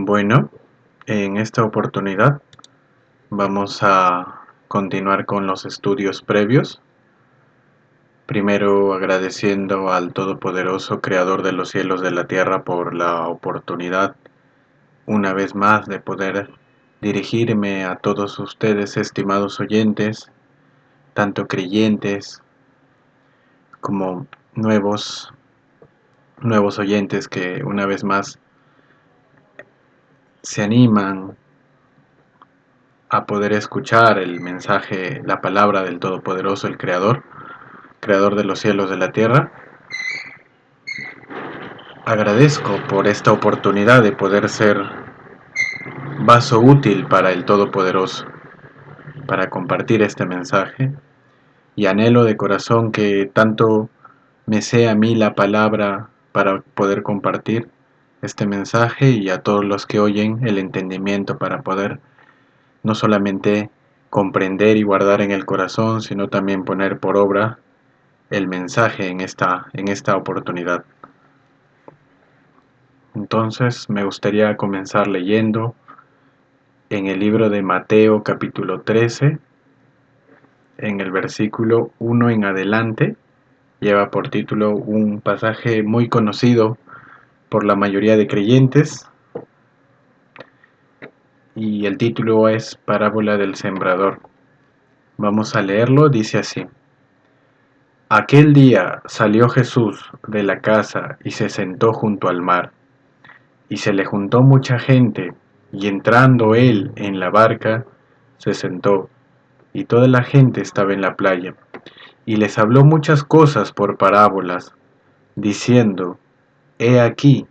Bueno, en esta oportunidad vamos a continuar con los estudios previos. Primero agradeciendo al Todopoderoso Creador de los cielos y de la tierra por la oportunidad una vez más de poder dirigirme a todos ustedes, estimados oyentes, tanto creyentes como nuevos oyentes que una vez más se animan a poder escuchar el mensaje, la palabra del Todopoderoso, el Creador de los cielos y de la tierra. Agradezco por esta oportunidad de poder ser vaso útil para el Todopoderoso, para compartir este mensaje, y anhelo de corazón que tanto me sea a mí la palabra para poder compartir este mensaje, y a todos los que oyen el entendimiento para poder no solamente comprender y guardar en el corazón, sino también poner por obra el mensaje en esta oportunidad. Entonces me gustaría comenzar leyendo en el libro de Mateo capítulo 13, en el versículo 1 en adelante. Lleva por título un pasaje muy conocido por la mayoría de creyentes, y el título es Parábola del Sembrador. Vamos a leerlo, dice así: Aquel día salió Jesús de la casa y se sentó junto al mar, y se le juntó mucha gente, y entrando él en la barca, se sentó, y toda la gente estaba en la playa, y les habló muchas cosas por parábolas, diciendo: He aquí,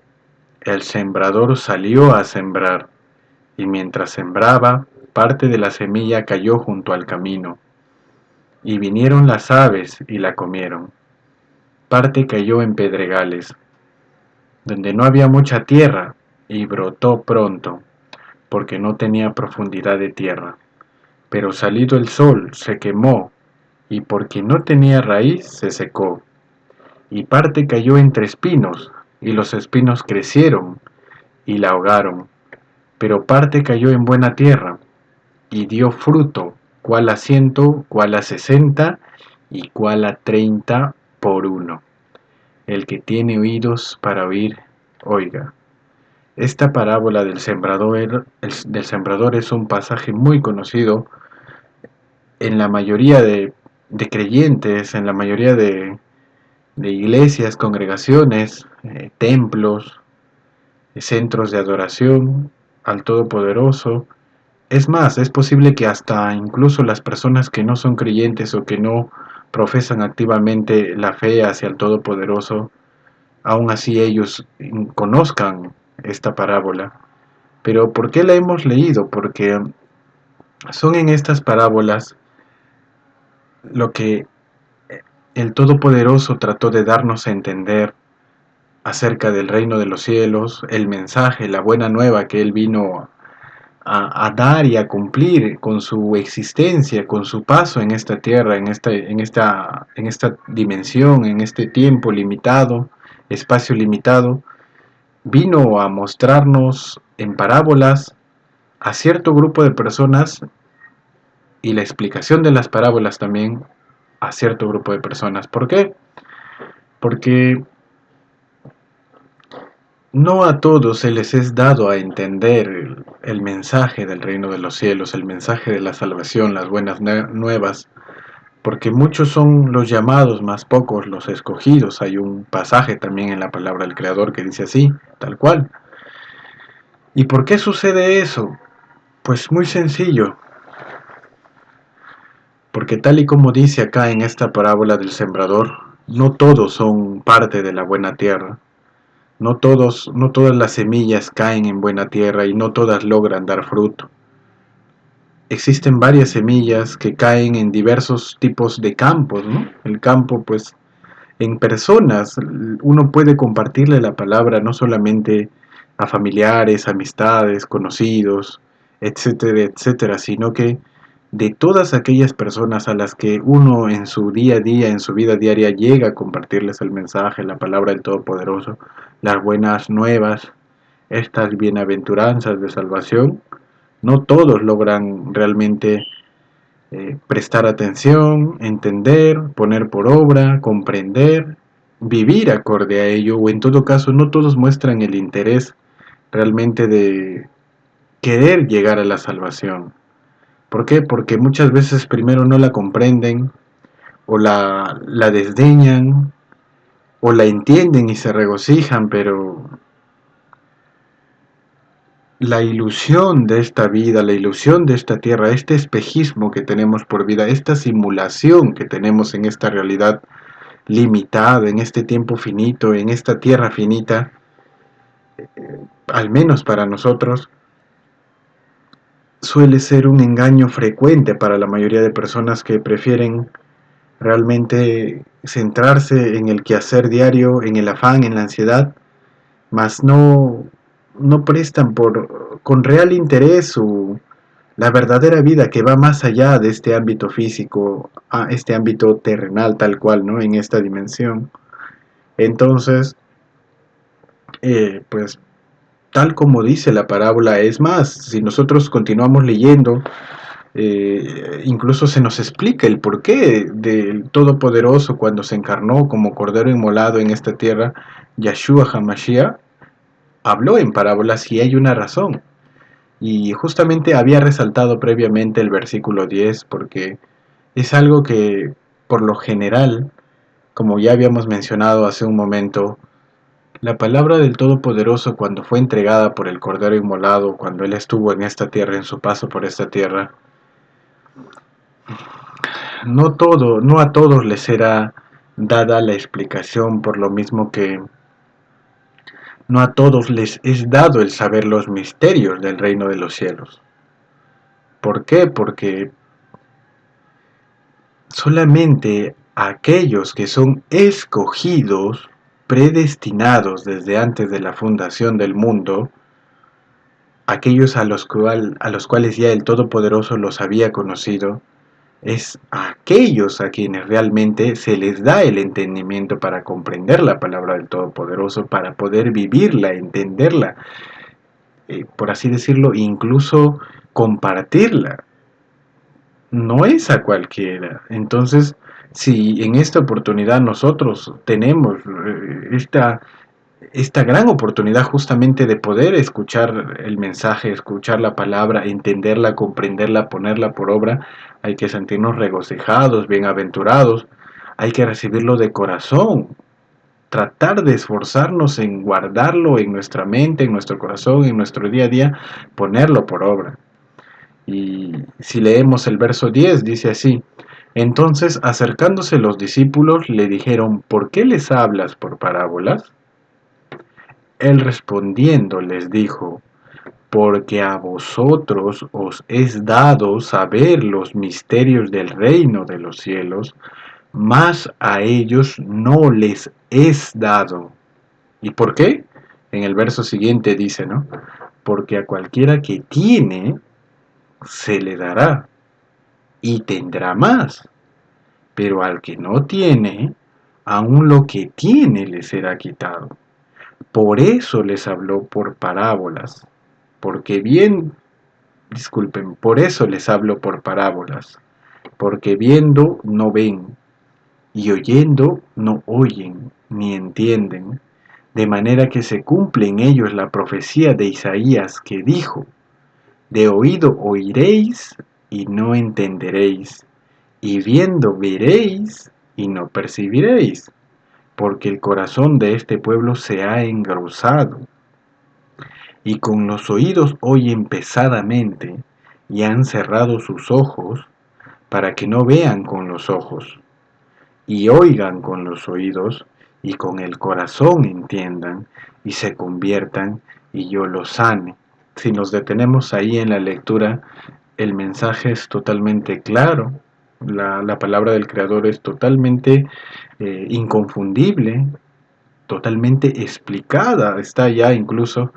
el sembrador salió a sembrar, y mientras sembraba, parte de la semilla cayó junto al camino, y vinieron las aves y la comieron. Parte cayó en pedregales, donde no había mucha tierra, y brotó pronto, porque no tenía profundidad de tierra. Pero salido el sol se quemó, y porque no tenía raíz se secó. Y parte cayó entre espinos, y los espinos crecieron y la ahogaron. Pero parte cayó en buena tierra, y dio fruto, cuál a 100, cuál a 60, y cuál a 30 por uno. El que tiene oídos para oír, oiga. Esta parábola del sembrador es un pasaje muy conocido en la mayoría de creyentes, en la mayoría de iglesias, congregaciones, templos, centros de adoración al Todopoderoso. Es más, es posible que hasta incluso las personas que no son creyentes o que no profesan activamente la fe hacia el Todopoderoso, aún así ellos conozcan esta parábola. Pero ¿por qué la hemos leído? Porque son en estas parábolas lo que el Todopoderoso trató de darnos a entender acerca del reino de los cielos, el mensaje, la buena nueva que Él vino a dar y a cumplir con su existencia, con su paso en esta tierra, en esta dimensión, en este tiempo limitado, espacio limitado. Vino a mostrarnos en parábolas a cierto grupo de personas, y la explicación de las parábolas también a cierto grupo de personas. ¿Por qué? Porque no a todos se les es dado a entender el mensaje del reino de los cielos, el mensaje de la salvación, las buenas nuevas, porque muchos son los llamados, más pocos los escogidos. Hay un pasaje también en la palabra del Creador que dice así, tal cual. ¿Y por qué sucede eso? Pues muy sencillo, porque tal y como dice acá en esta parábola del sembrador, no todos son parte de la buena tierra. No todas las semillas caen en buena tierra, y no todas logran dar fruto. Existen varias semillas que caen en diversos tipos de campos, ¿no? El campo, pues, en personas. Uno puede compartirle la palabra no solamente a familiares, amistades, conocidos, etcétera, etcétera, sino que de todas aquellas personas a las que uno en su día a día, en su vida diaria, llega a compartirles el mensaje, la palabra del Todopoderoso, las buenas nuevas. estas bienaventuranzas de salvación, no todos logran realmente prestar atención, entender, poner por obra, comprender, vivir acorde a ello, o en todo caso no todos muestran el interés realmente de querer llegar a la salvación. ¿Por qué? Porque muchas veces primero no la comprenden, o la desdeñan, o la entienden y se regocijan, pero la ilusión de esta vida, la ilusión de esta tierra, este espejismo que tenemos por vida, esta simulación que tenemos en esta realidad limitada, en este tiempo finito, en esta tierra finita, al menos para nosotros, suele ser un engaño frecuente para la mayoría de personas que prefieren realmente centrarse en el quehacer diario, en el afán, en la ansiedad, mas no prestan con real interés la verdadera vida que va más allá de este ámbito físico, a este ámbito terrenal tal cual, ¿no? En esta dimensión. Entonces, pues tal como dice la parábola, es más, si nosotros continuamos leyendo, incluso se nos explica el porqué del Todopoderoso cuando se encarnó como Cordero Inmolado en esta tierra, Yahshua HaMashiach, habló en parábolas y hay una razón. Y justamente había resaltado previamente el versículo 10 porque es algo que por lo general, como ya habíamos mencionado hace un momento, la palabra del Todopoderoso cuando fue entregada por el Cordero Inmolado, cuando Él estuvo en esta tierra, en su paso por esta tierra, no a todos les era dada la explicación, por lo mismo que no a todos les es dado el saber los misterios del reino de los cielos. ¿Por qué? Porque solamente aquellos que son escogidos, predestinados desde antes de la fundación del mundo, aquellos a los cuales ya el Todopoderoso los había conocido, es a aquellos a quienes realmente se les da el entendimiento para comprender la palabra del Todopoderoso, para poder vivirla, entenderla, por así decirlo, incluso compartirla. No es a cualquiera. Entonces, si en esta oportunidad nosotros tenemos esta gran oportunidad justamente de poder escuchar el mensaje, escuchar la palabra, entenderla, comprenderla, ponerla por obra, hay que sentirnos regocijados, bienaventurados, hay que recibirlo de corazón, tratar de esforzarnos en guardarlo en nuestra mente, en nuestro corazón, en nuestro día a día, ponerlo por obra. Y si leemos el verso 10, dice así: entonces acercándose los discípulos le dijeron, ¿por qué les hablas por parábolas? Él respondiendo les dijo, porque a vosotros os es dado saber los misterios del reino de los cielos, mas a ellos no les es dado. ¿Y por qué? En el verso siguiente dice, ¿no? Porque a cualquiera que tiene, se le dará y tendrá más, pero al que no tiene, aun lo que tiene le será quitado. Por eso les habló por parábolas, porque bien, disculpen, por eso les hablo por parábolas, porque viendo no ven, y oyendo no oyen, ni entienden, de manera que se cumple en ellos la profecía de Isaías que dijo, de oído oiréis y no entenderéis, y viendo veréis y no percibiréis, porque el corazón de este pueblo se ha engrosado, y con los oídos oyen pesadamente, y han cerrado sus ojos, para que no vean con los ojos, y oigan con los oídos, y con el corazón entiendan, y se conviertan, y yo los sane. Si nos detenemos ahí en la lectura, el mensaje es totalmente claro, la palabra del Creador es totalmente inconfundible, totalmente explicada, está ya incluso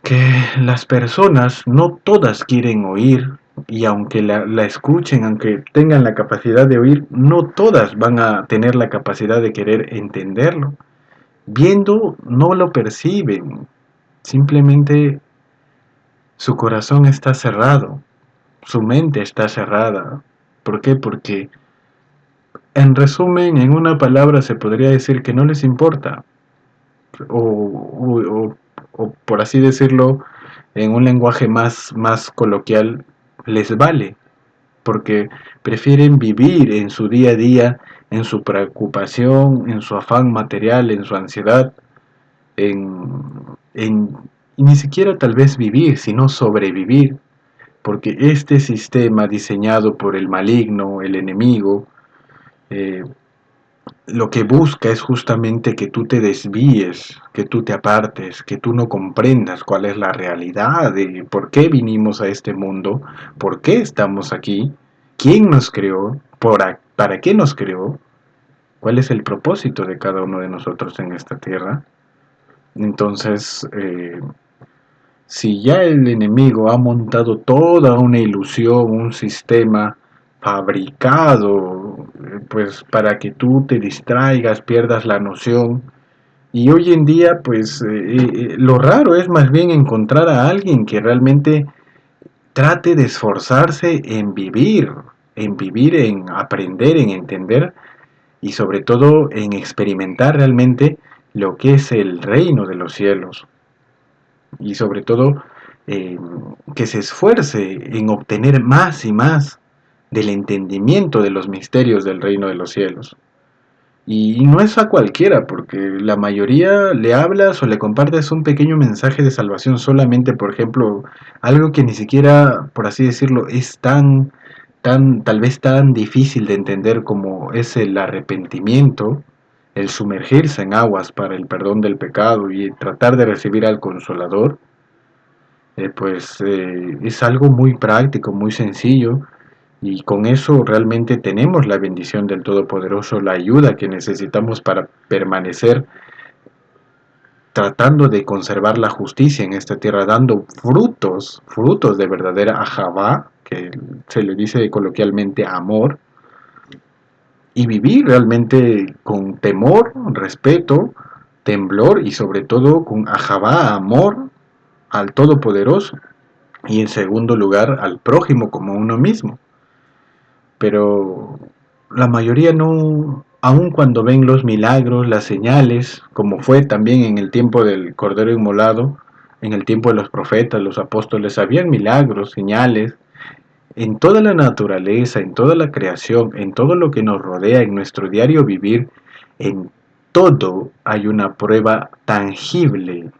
que las personas no todas quieren oír y aunque la escuchen, aunque tengan la capacidad de oír, no todas van a tener la capacidad de querer entenderlo. Viendo no lo perciben, simplemente su corazón está cerrado, su mente está cerrada. ¿Por qué? Porque, en resumen, en una palabra se podría decir que no les importa, o por así decirlo, en un lenguaje más coloquial, les vale, porque prefieren vivir en su día a día, en su preocupación, en su afán material, en su ansiedad, en, en y ni siquiera tal vez vivir, sino sobrevivir, porque este sistema diseñado por el maligno, el enemigo, eh, lo que busca es justamente que tú te desvíes, que tú te apartes, que tú no comprendas cuál es la realidad de por qué vinimos a este mundo, por qué estamos aquí, quién nos creó, para qué nos creó, cuál es el propósito de cada uno de nosotros en esta tierra. Entonces, si ya el enemigo ha montado toda una ilusión, un sistema fabricado, pues para que tú te distraigas, pierdas la noción, y hoy en día, pues lo raro es más bien encontrar a alguien que realmente trate de esforzarse en vivir, en aprender, en entender y sobre todo en experimentar realmente lo que es el reino de los cielos y sobre todo eh, que se esfuerce en obtener más y más del entendimiento de los misterios del reino de los cielos. Y no es a cualquiera, porque la mayoría le hablas o le compartes un pequeño mensaje de salvación solamente, por ejemplo, algo que ni siquiera, por así decirlo, es tal vez tan difícil de entender como es el arrepentimiento, el sumergirse en aguas para el perdón del pecado y tratar de recibir al Consolador. Es algo muy práctico, muy sencillo, y con eso realmente tenemos la bendición del Todopoderoso, la ayuda que necesitamos para permanecer tratando de conservar la justicia en esta tierra, dando frutos de verdadera ajabá, que se le dice coloquialmente amor, y vivir realmente con temor, respeto, temblor y sobre todo con ajabá, amor al Todopoderoso y en segundo lugar al prójimo como uno mismo. Pero la mayoría no, aun cuando ven los milagros, las señales, como fue también en el tiempo del Cordero Inmolado, en el tiempo de los profetas, los apóstoles, habían milagros, señales, en toda la naturaleza, en toda la creación, en todo lo que nos rodea, en nuestro diario vivir, en todo hay una prueba tangible,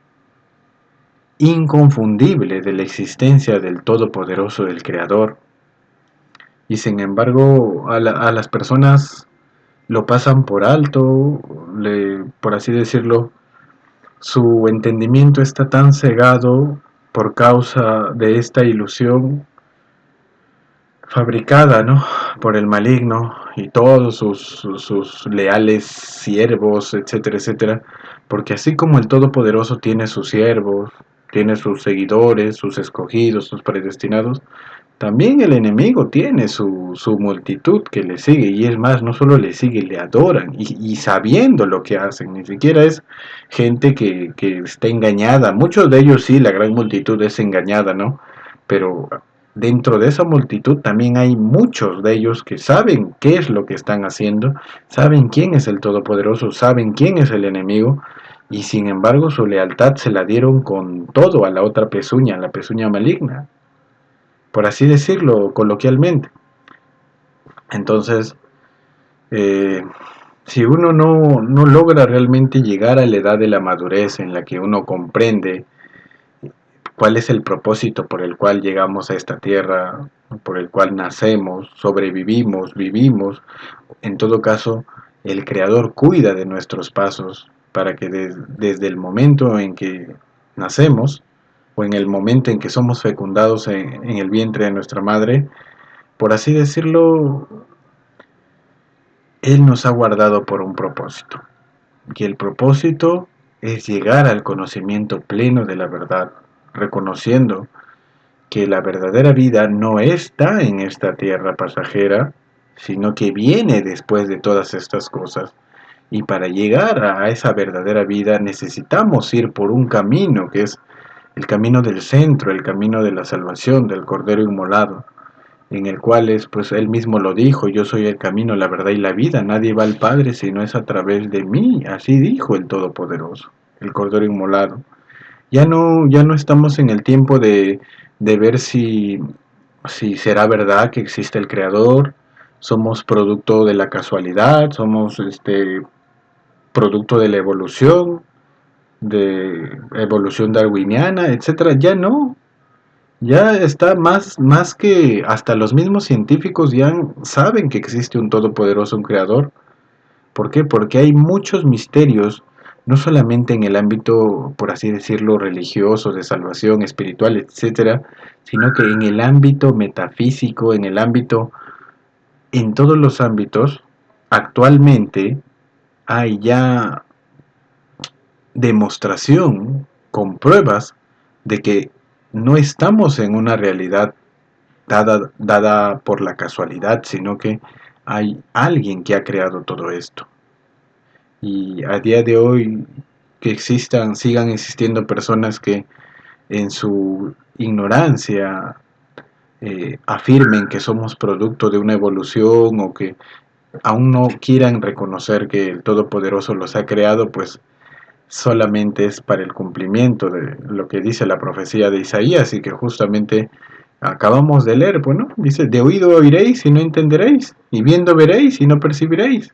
inconfundible de la existencia del Todopoderoso, del Creador. Y sin embargo, a las personas lo pasan por alto, por así decirlo, su entendimiento está tan cegado por causa de esta ilusión fabricada, ¿no?, por el maligno y todos sus leales siervos, etcétera, etcétera, porque así como el Todopoderoso tiene sus siervos, tiene sus seguidores, sus escogidos, sus predestinados, también el enemigo tiene su multitud que le sigue, y es más, no solo le sigue, le adoran, y sabiendo lo que hacen, ni siquiera es gente que está engañada, muchos de ellos sí, la gran multitud es engañada, ¿no? Pero dentro de esa multitud también hay muchos de ellos que saben qué es lo que están haciendo, saben quién es el Todopoderoso, saben quién es el enemigo, y sin embargo su lealtad se la dieron con todo a la otra pezuña, la pezuña maligna, por así decirlo coloquialmente. Entonces, eh, si uno no logra realmente llegar a la edad de la madurez en la que uno comprende cuál es el propósito por el cual llegamos a esta tierra, por el cual nacemos, sobrevivimos, vivimos, en todo caso, el Creador cuida de nuestros pasos para que desde el momento en que nacemos o en el momento en que somos fecundados en el vientre de nuestra madre, por así decirlo, Él nos ha guardado por un propósito. Y el propósito es llegar al conocimiento pleno de la verdad, reconociendo que la verdadera vida no está en esta tierra pasajera, sino que viene después de todas estas cosas. Y para llegar a esa verdadera vida necesitamos ir por un camino que es el camino del centro, el camino de la salvación, del Cordero Inmolado, en el cual pues él mismo lo dijo: yo soy el camino, la verdad y la vida, nadie va al Padre si no es a través de mí, así dijo el Todopoderoso, el Cordero Inmolado. Ya no estamos en el tiempo de ver si será verdad que existe el Creador. Somos producto de la casualidad, somos producto de la evolución, de evolución darwiniana, etcétera. Ya no, ya está más que hasta los mismos científicos ya saben que existe un todopoderoso, un creador. ¿Por qué? Porque hay muchos misterios, no solamente en el ámbito, por así decirlo, religioso, de salvación, espiritual, etcétera, sino que en el ámbito metafísico, en todos los ámbitos, actualmente hay ya demostración con pruebas de que no estamos en una realidad dada por la casualidad, sino que hay alguien que ha creado todo esto. Y a día de hoy que sigan existiendo personas que en su ignorancia afirmen que somos producto de una evolución, o que aún no quieran reconocer que el Todopoderoso los ha creado, pues solamente es para el cumplimiento de lo que dice la profecía de Isaías, y que justamente acabamos de leer. Bueno, dice: de oído oiréis y no entenderéis, y viendo veréis y no percibiréis.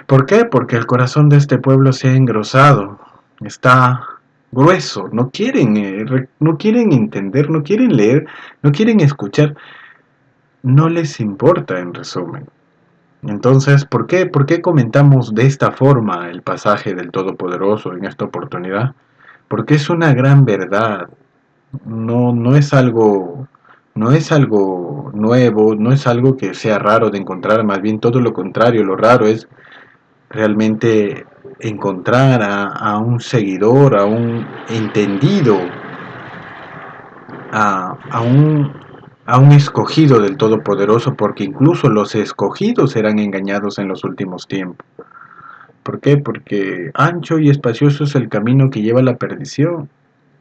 ¿Por qué? Porque el corazón de este pueblo se ha engrosado, está grueso, no quieren entender, no quieren leer, no quieren escuchar, no les importa, en resumen. Entonces, ¿por qué? ¿Por qué comentamos de esta forma el pasaje del Todopoderoso en esta oportunidad? Porque es una gran verdad. No es algo, no es algo nuevo, no es algo que sea raro de encontrar, más bien todo lo contrario. Lo raro es realmente encontrar a un seguidor, a un entendido, a, a, un, a un escogido del Todopoderoso, porque incluso los escogidos serán engañados en los últimos tiempos. ¿Por qué? Porque ancho y espacioso es el camino que lleva a la perdición.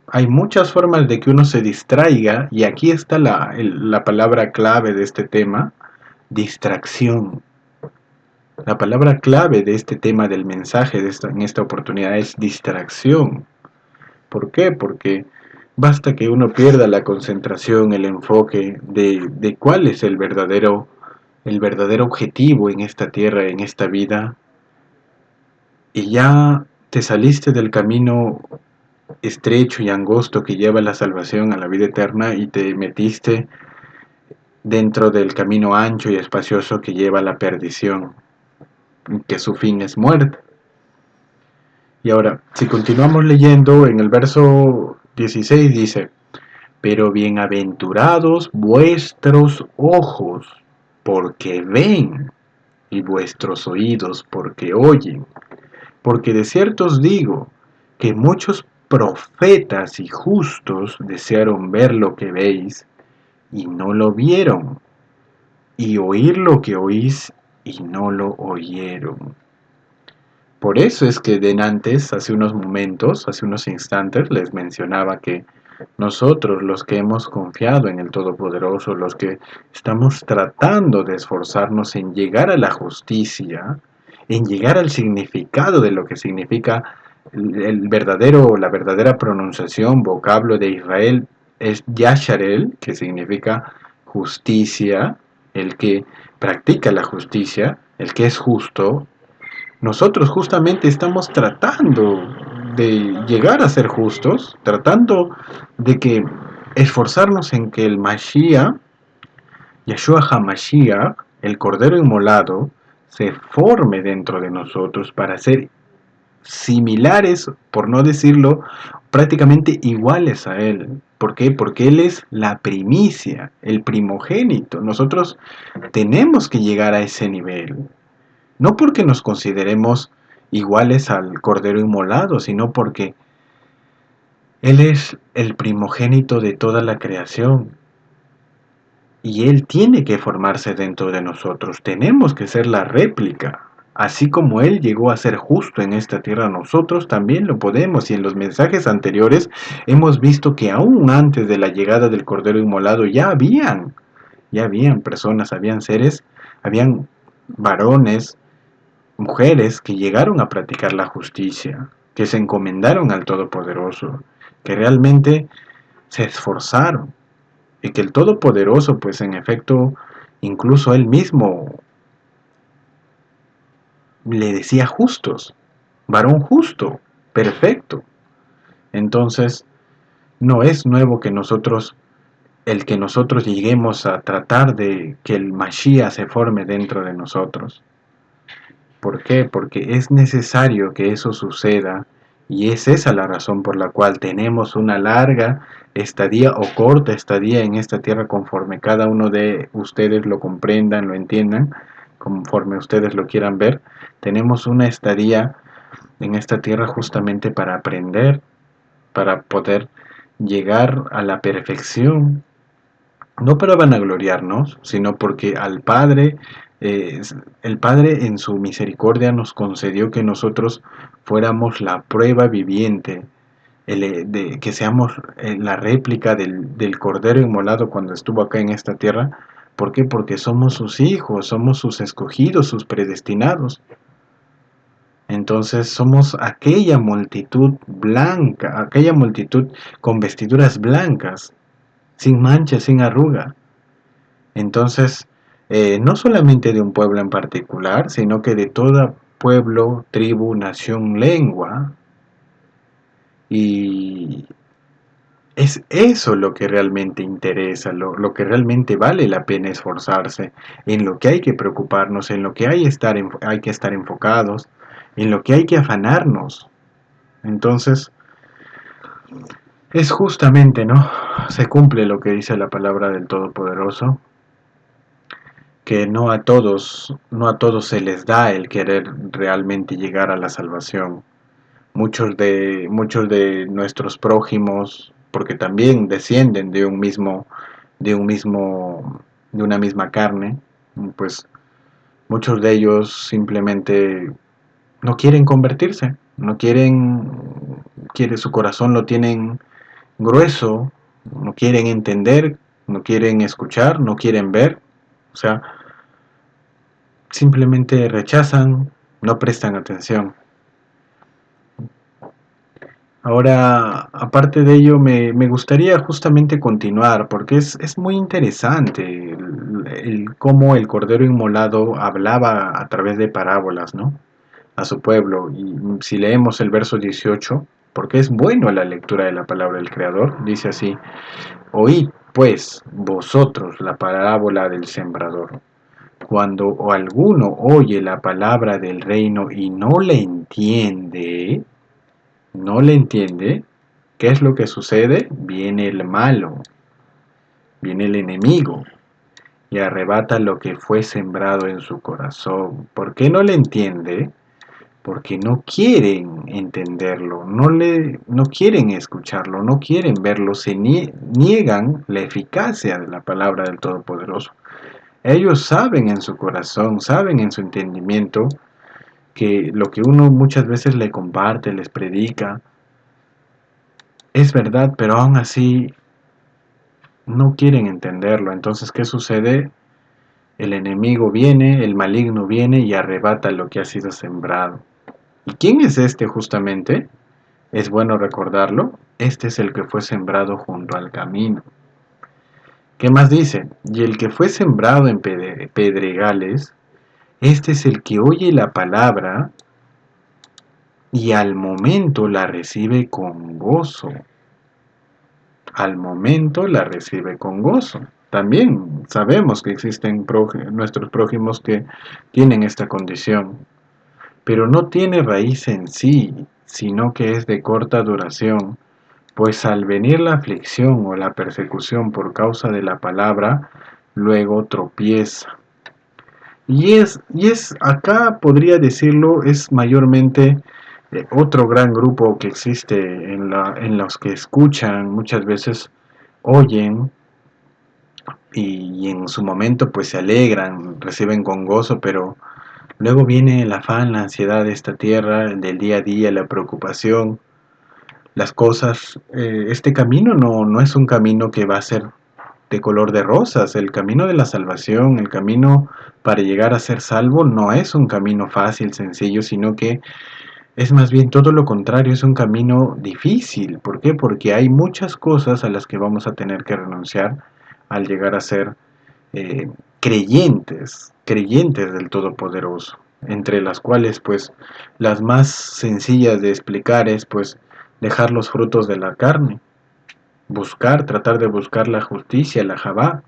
Hay muchas formas de que uno se distraiga, y aquí está la palabra clave de este tema: distracción. La palabra clave de este tema, del mensaje en esta oportunidad, es distracción. ¿Por qué? Porque basta que uno pierda la concentración, el enfoque de cuál es el verdadero objetivo en esta tierra, en esta vida, y ya te saliste del camino estrecho y angosto que lleva a la salvación, a la vida eterna, y te metiste dentro del camino ancho y espacioso que lleva a la perdición, que su fin es muerte. Y ahora, si continuamos leyendo, en el verso 16 dice: pero bienaventurados vuestros ojos, porque ven, y vuestros oídos, porque oyen. Porque de cierto os digo que muchos profetas y justos desearon ver lo que veis, y no lo vieron, y oír lo que oís, y no lo oyeron. Por eso es que antes, hace unos momentos, hace unos instantes, les mencionaba que nosotros, los que hemos confiado en el Todopoderoso, los que estamos tratando de esforzarnos en llegar a la justicia, en llegar al significado de lo que significa la verdadera pronunciación, vocablo de Israel, es Yasharel, que significa justicia, el que practica la justicia, el que es justo. Nosotros justamente estamos tratando de llegar a ser justos, tratando de que esforzarnos en que el Mashiach, Yeshua HaMashiach, el Cordero Inmolado, se forme dentro de nosotros para ser similares, por no decirlo, prácticamente iguales a Él. ¿Por qué? Porque Él es la primicia, el primogénito. Nosotros tenemos que llegar a ese nivel. No porque nos consideremos iguales al Cordero Inmolado, sino porque Él es el primogénito de toda la creación. Y Él tiene que formarse dentro de nosotros. Tenemos que ser la réplica. Así como Él llegó a ser justo en esta tierra, nosotros también lo podemos. Y en los mensajes anteriores hemos visto que aún antes de la llegada del Cordero Inmolado ya habían personas, habían seres, habían varones, mujeres que llegaron a practicar la justicia, que se encomendaron al Todopoderoso, que realmente se esforzaron y que el Todopoderoso, pues en efecto, incluso Él mismo le decía justos, varón justo, perfecto. Entonces, no es nuevo el que nosotros lleguemos a tratar de que el Mashiach se forme dentro de nosotros. ¿Por qué? Porque es necesario que eso suceda y es esa la razón por la cual tenemos una larga estadía o corta estadía en esta tierra conforme cada uno de ustedes lo comprendan, lo entiendan, conforme ustedes lo quieran ver. Tenemos una estadía en esta tierra justamente para aprender, para poder llegar a la perfección, no para vanagloriarnos, sino porque eh, el Padre en su misericordia nos concedió que nosotros fuéramos la prueba viviente, que seamos la réplica del Cordero Inmolado cuando estuvo acá en esta tierra. ¿Por qué? Porque somos sus hijos, somos sus escogidos, sus predestinados. Entonces somos aquella multitud blanca, aquella multitud con vestiduras blancas, sin mancha, sin arruga. Entonces, no solamente de un pueblo en particular, sino que de todo pueblo, tribu, nación, lengua. Y es eso lo que realmente interesa, lo que realmente vale la pena esforzarse, en lo que hay que preocuparnos, en lo que hay que estar enfocados, en lo que hay que afanarnos. Entonces, es justamente, ¿no? Se cumple lo que dice la palabra del Todopoderoso, que no a todos se les da el querer realmente llegar a la salvación. Muchos de nuestros prójimos, porque también descienden de un mismo, de una misma carne, pues muchos de ellos simplemente no quieren convertirse, no su corazón lo tienen grueso, no quieren entender, no quieren escuchar, no quieren ver, o sea, simplemente rechazan, no prestan atención. Ahora, aparte de ello, me gustaría justamente continuar, porque es muy interesante cómo el Cordero Inmolado hablaba a través de parábolas, ¿no? A su pueblo. Y si leemos el verso 18, porque es bueno la lectura de la palabra del Creador, dice así: Oíd, pues, vosotros la parábola del sembrador. Cuando alguno oye la palabra del reino y no le entiende, ¿qué es lo que sucede? Viene el malo, viene el enemigo y arrebata lo que fue sembrado en su corazón. ¿Por qué no le entiende? Porque no quieren entenderlo, no quieren escucharlo, no quieren verlo, niegan la eficacia de la palabra del Todopoderoso. Ellos saben en su corazón, saben en su entendimiento que lo que uno muchas veces le comparte, les predica, es verdad, pero aún así no quieren entenderlo. Entonces, ¿qué sucede? El enemigo viene, el maligno viene y arrebata lo que ha sido sembrado. ¿Y quién es este justamente? Es bueno recordarlo. Este es el que fue sembrado junto al camino. ¿Qué más dice? Y el que fue sembrado en pedregales, este es el que oye la palabra y al momento la recibe con gozo. Al momento la recibe con gozo. También sabemos que existen nuestros prójimos que tienen esta condición, pero no tiene raíz en sí, sino que es de corta duración, pues al venir la aflicción o la persecución por causa de la palabra, luego tropieza. Acá podría decirlo, es mayormente otro gran grupo que existe en los que escuchan, muchas veces oyen y en su momento pues se alegran, reciben con gozo, pero Luego viene el afán, la ansiedad de esta tierra, del día a día, la preocupación, las cosas. Este camino no es un camino que va a ser de color de rosas. El camino de la salvación, el camino para llegar a ser salvo, no es un camino fácil, sencillo, sino que es más bien todo lo contrario, es un camino difícil. ¿Por qué? Porque hay muchas cosas a las que vamos a tener que renunciar al llegar a ser eh, creyentes del Todopoderoso, entre las cuales pues las más sencillas de explicar es pues dejar los frutos de la carne, tratar de buscar la justicia, la Javá,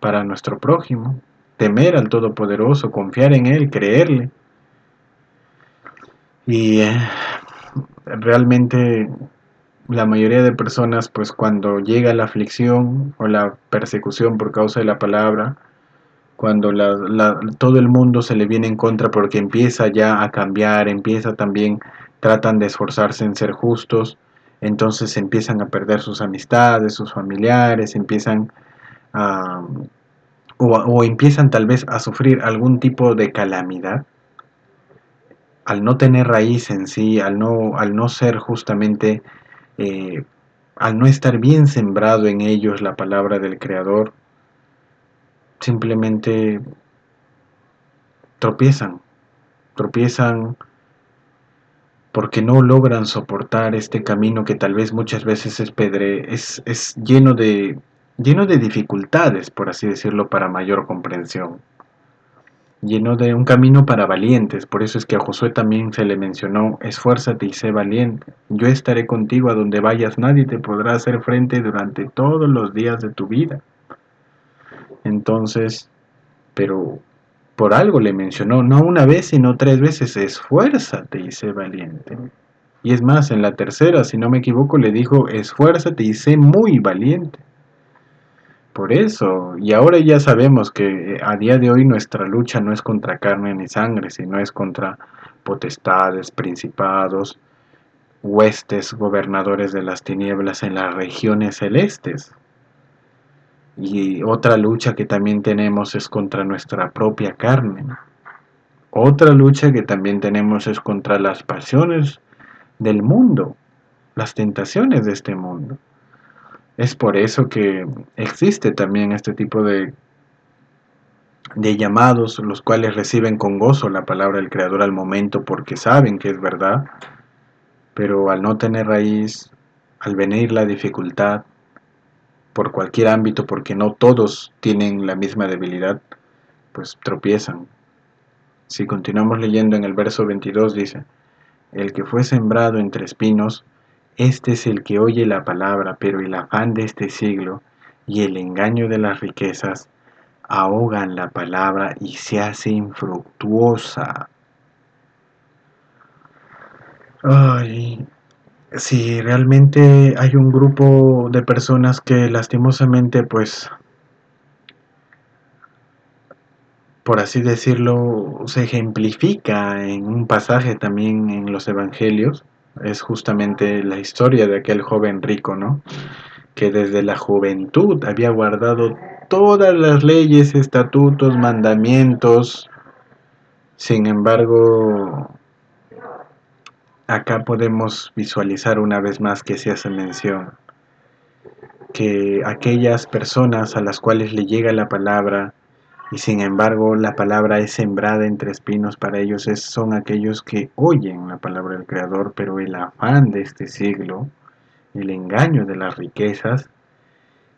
para nuestro prójimo, temer al Todopoderoso, confiar en Él, creerle. Y realmente la mayoría de personas, pues cuando llega la aflicción o la persecución por causa de la palabra, cuando todo el mundo se le viene en contra porque empieza ya a cambiar, empieza también, tratan de esforzarse en ser justos, entonces empiezan a perder sus amistades, sus familiares, empiezan a, o empiezan tal vez a sufrir algún tipo de calamidad, al no tener raíz en sí, al no ser justamente, eh, al no estar bien sembrado en ellos la palabra del Creador, simplemente tropiezan, tropiezan porque no logran soportar este camino que tal vez muchas veces es lleno de dificultades, por así decirlo, para mayor comprensión, lleno de un camino para valientes. Por eso es que a Josué también se le mencionó: esfuérzate y sé valiente, yo estaré contigo a donde vayas, nadie te podrá hacer frente durante todos los días de tu vida. Entonces, pero por algo le mencionó, no una vez, sino tres veces: esfuérzate y sé valiente. Y es más, en la tercera, si no me equivoco, le dijo: esfuérzate y sé muy valiente. Por eso, y ahora ya sabemos que a día de hoy nuestra lucha no es contra carne ni sangre, sino es contra potestades, principados, huestes, gobernadores de las tinieblas en las regiones celestes. Y otra lucha que también tenemos es contra nuestra propia carne. Otra lucha que también tenemos es contra las pasiones del mundo, las tentaciones de este mundo. Es por eso que existe también este tipo de llamados, los cuales reciben con gozo la palabra del Creador al momento porque saben que es verdad, pero al no tener raíz, al venir la dificultad por cualquier ámbito, porque no todos tienen la misma debilidad, pues tropiezan. Si continuamos leyendo en el verso 22 dice: el que fue sembrado entre espinos, este es el que oye la palabra, pero el afán de este siglo y el engaño de las riquezas ahogan la palabra y se hace infructuosa. Ay, sí, realmente hay un grupo de personas que lastimosamente, pues, por así decirlo, se ejemplifica en un pasaje también en los evangelios. Es justamente la historia de aquel joven rico, ¿no? Que desde la juventud había guardado todas las leyes, estatutos, mandamientos. Sin embargo, acá podemos visualizar una vez más que se hace mención que aquellas personas a las cuales le llega la palabra y sin embargo la palabra es sembrada entre espinos, para ellos son aquellos que oyen la palabra del Creador, pero el afán de este siglo, el engaño de las riquezas,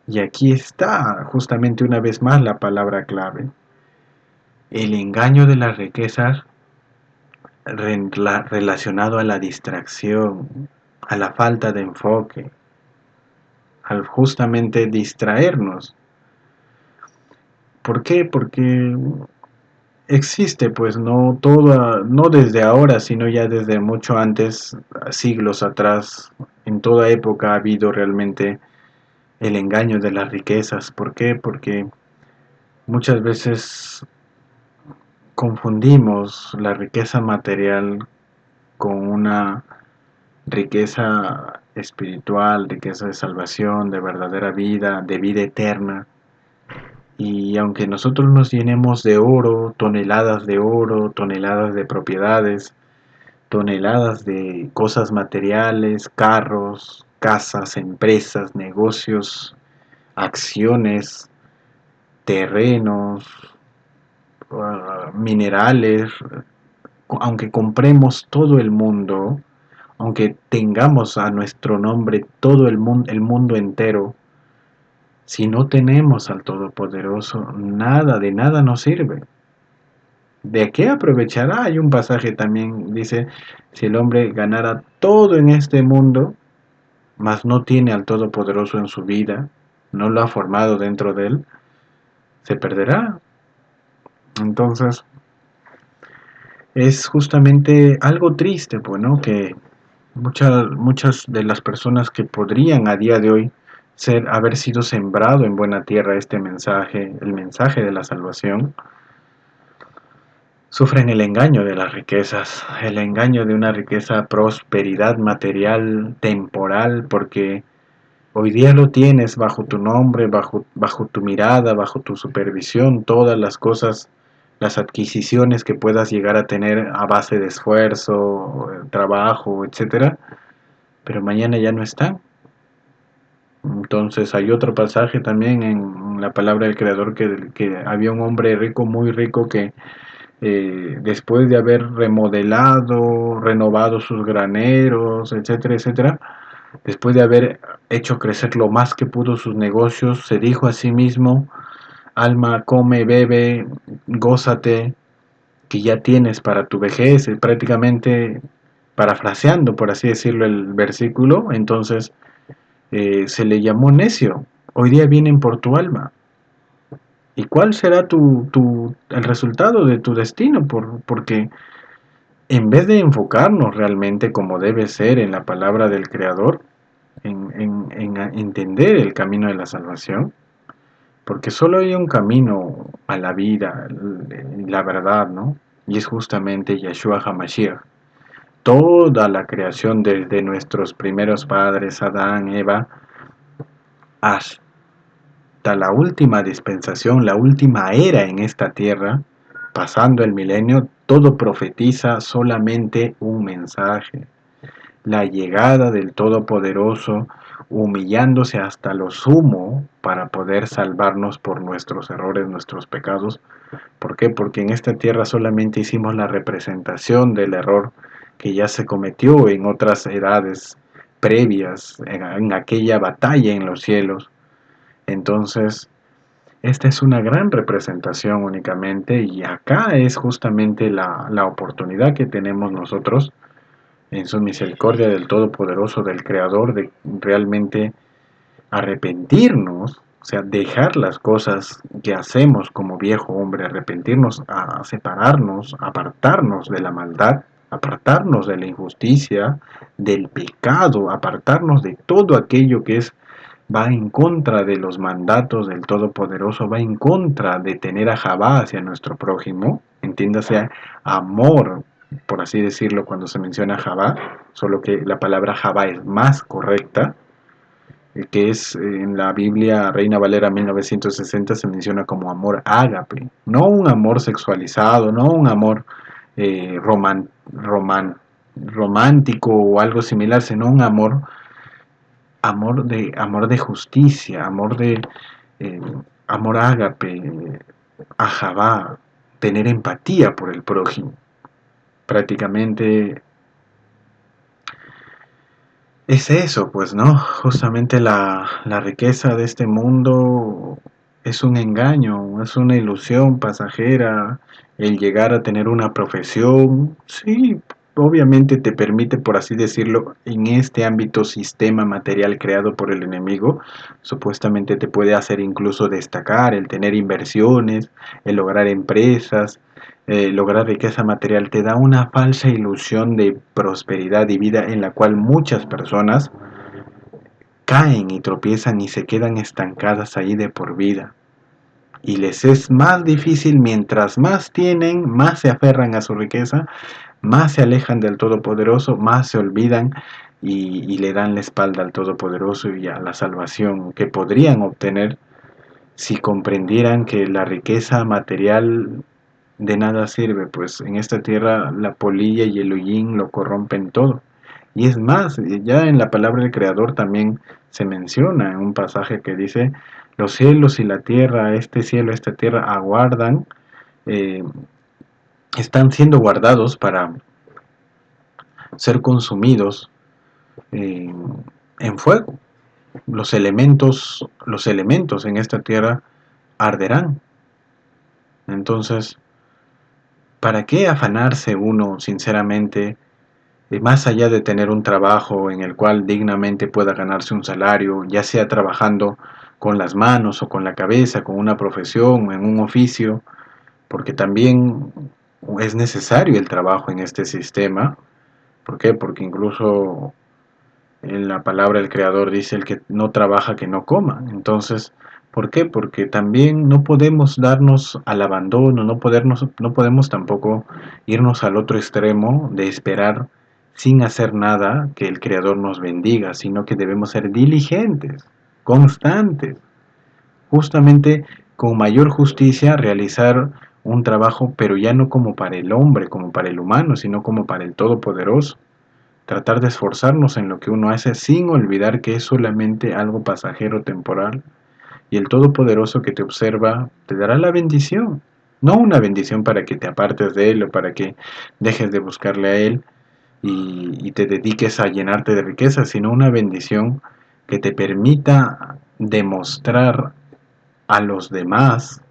y aquí está justamente una vez más la palabra clave, el engaño de las riquezas relacionado a la distracción, a la falta de enfoque, al justamente distraernos. ¿Por qué? Porque existe, pues no toda, no desde ahora, sino ya desde mucho antes, siglos atrás, en toda época ha habido realmente el engaño de las riquezas. ¿Por qué? Porque muchas veces confundimos la riqueza material con una riqueza espiritual, riqueza de salvación, de verdadera vida, de vida eterna. Y aunque nosotros nos llenemos de oro, toneladas de propiedades, toneladas de cosas materiales, carros, casas, empresas, negocios, acciones, terrenos, minerales, aunque compremos todo el mundo, aunque tengamos a nuestro nombre todo el mundo entero, si no tenemos al Todopoderoso, nada de nada nos sirve. ¿De qué aprovechará? Hay un pasaje también, dice, si el hombre ganara todo en este mundo, mas no tiene al Todopoderoso en su vida, no lo ha formado dentro de él, se perderá. Entonces, es justamente algo triste, pues, ¿no? Que muchas de las personas que podrían a día de hoy haber sido sembrado en buena tierra este mensaje, el mensaje de la salvación, sufren el engaño de las riquezas, el engaño de una riqueza, prosperidad material, temporal, porque hoy día lo tienes bajo tu nombre, bajo tu mirada, bajo tu supervisión, todas las cosas, las adquisiciones que puedas llegar a tener a base de esfuerzo, trabajo, etcétera, pero mañana ya no están. Entonces hay otro pasaje también en la palabra del Creador que había un hombre rico, muy rico, que después de haber remodelado, renovado sus graneros, etcétera, etcétera, después de haber hecho crecer lo más que pudo sus negocios, se dijo a sí mismo: alma, come, bebe, gózate, que ya tienes para tu vejez, prácticamente parafraseando, por así decirlo, el versículo. Entonces se le llamó necio. Hoy día vienen por tu alma. ¿Y cuál será el resultado de tu destino? Porque en vez de enfocarnos realmente como debe ser en la palabra del Creador, en entender el camino de la salvación, porque solo hay un camino a la vida, la verdad, ¿no? Y es justamente Yeshua HaMashiach. Toda la creación desde nuestros primeros padres, Adán, Eva, hasta la última dispensación, la última era en esta tierra, pasando el milenio, todo profetiza solamente un mensaje: la llegada del Todopoderoso, humillándose hasta lo sumo para poder salvarnos por nuestros errores, nuestros pecados. ¿Por qué? Porque en esta tierra solamente hicimos la representación del error que ya se cometió en otras edades previas, en aquella batalla en los cielos. Entonces, esta es una gran representación únicamente, y acá es justamente la oportunidad que tenemos nosotros en su misericordia del Todopoderoso, del Creador, de realmente arrepentirnos, o sea, dejar las cosas que hacemos como viejo hombre, arrepentirnos, a separarnos, apartarnos de la maldad, apartarnos de la injusticia, del pecado, apartarnos de todo aquello que va en contra de los mandatos del Todopoderoso, va en contra de tener a Javá hacia nuestro prójimo, entiéndase amor, por así decirlo, cuando se menciona Javá, solo que la palabra Javá es más correcta, que es en la Biblia Reina Valera 1960 se menciona como amor ágape, no un amor sexualizado, no un amor eh, roman, roman, romántico o algo similar, sino un amor de justicia, eh, amor ágape, ajabá, tener empatía por el prójimo. Prácticamente es eso, pues, ¿no? Justamente la riqueza de este mundo es un engaño, es una ilusión pasajera, el llegar a tener una profesión, sí, obviamente te permite, por así decirlo, en este ámbito sistema material creado por el enemigo, supuestamente te puede hacer incluso destacar, el tener inversiones, el lograr empresas, lograr riqueza material, te da una falsa ilusión de prosperidad y vida en la cual muchas personas caen y tropiezan y se quedan estancadas ahí de por vida. Y les es más difícil, mientras más tienen, más se aferran a su riqueza, más se alejan del Todopoderoso, más se olvidan y le dan la espalda al Todopoderoso y a la salvación que podrían obtener si comprendieran que la riqueza material de nada sirve, pues en esta tierra la polilla y el hollín lo corrompen todo. Y es más, ya en la palabra del Creador también se menciona en un pasaje que dice, los cielos y la tierra, este cielo, esta tierra aguardan, eh, están siendo guardados para ser consumidos eh, en fuego. Los elementos en esta tierra arderán. Entonces, ¿para qué afanarse uno, sinceramente, más allá de tener un trabajo en el cual dignamente pueda ganarse un salario, ya sea trabajando con las manos o con la cabeza, con una profesión o en un oficio, porque también es necesario el trabajo en este sistema? ¿Por qué? Porque incluso en la palabra del Creador dice el que no trabaja que no coma. Entonces, ¿por qué? Porque también no podemos darnos al abandono, no podemos tampoco irnos al otro extremo de esperar sin hacer nada que el Creador nos bendiga, sino que debemos ser diligentes, constantes, justamente con mayor justicia realizar un trabajo, pero ya no como para el hombre, como para el humano, sino como para el Todopoderoso. Tratar de esforzarnos en lo que uno hace sin olvidar que es solamente algo pasajero, temporal, y el Todopoderoso que te observa te dará la bendición. No una bendición para que te apartes de Él o para que dejes de buscarle a Él y te dediques a llenarte de riquezas, sino una bendición que te permita demostrar a los demás,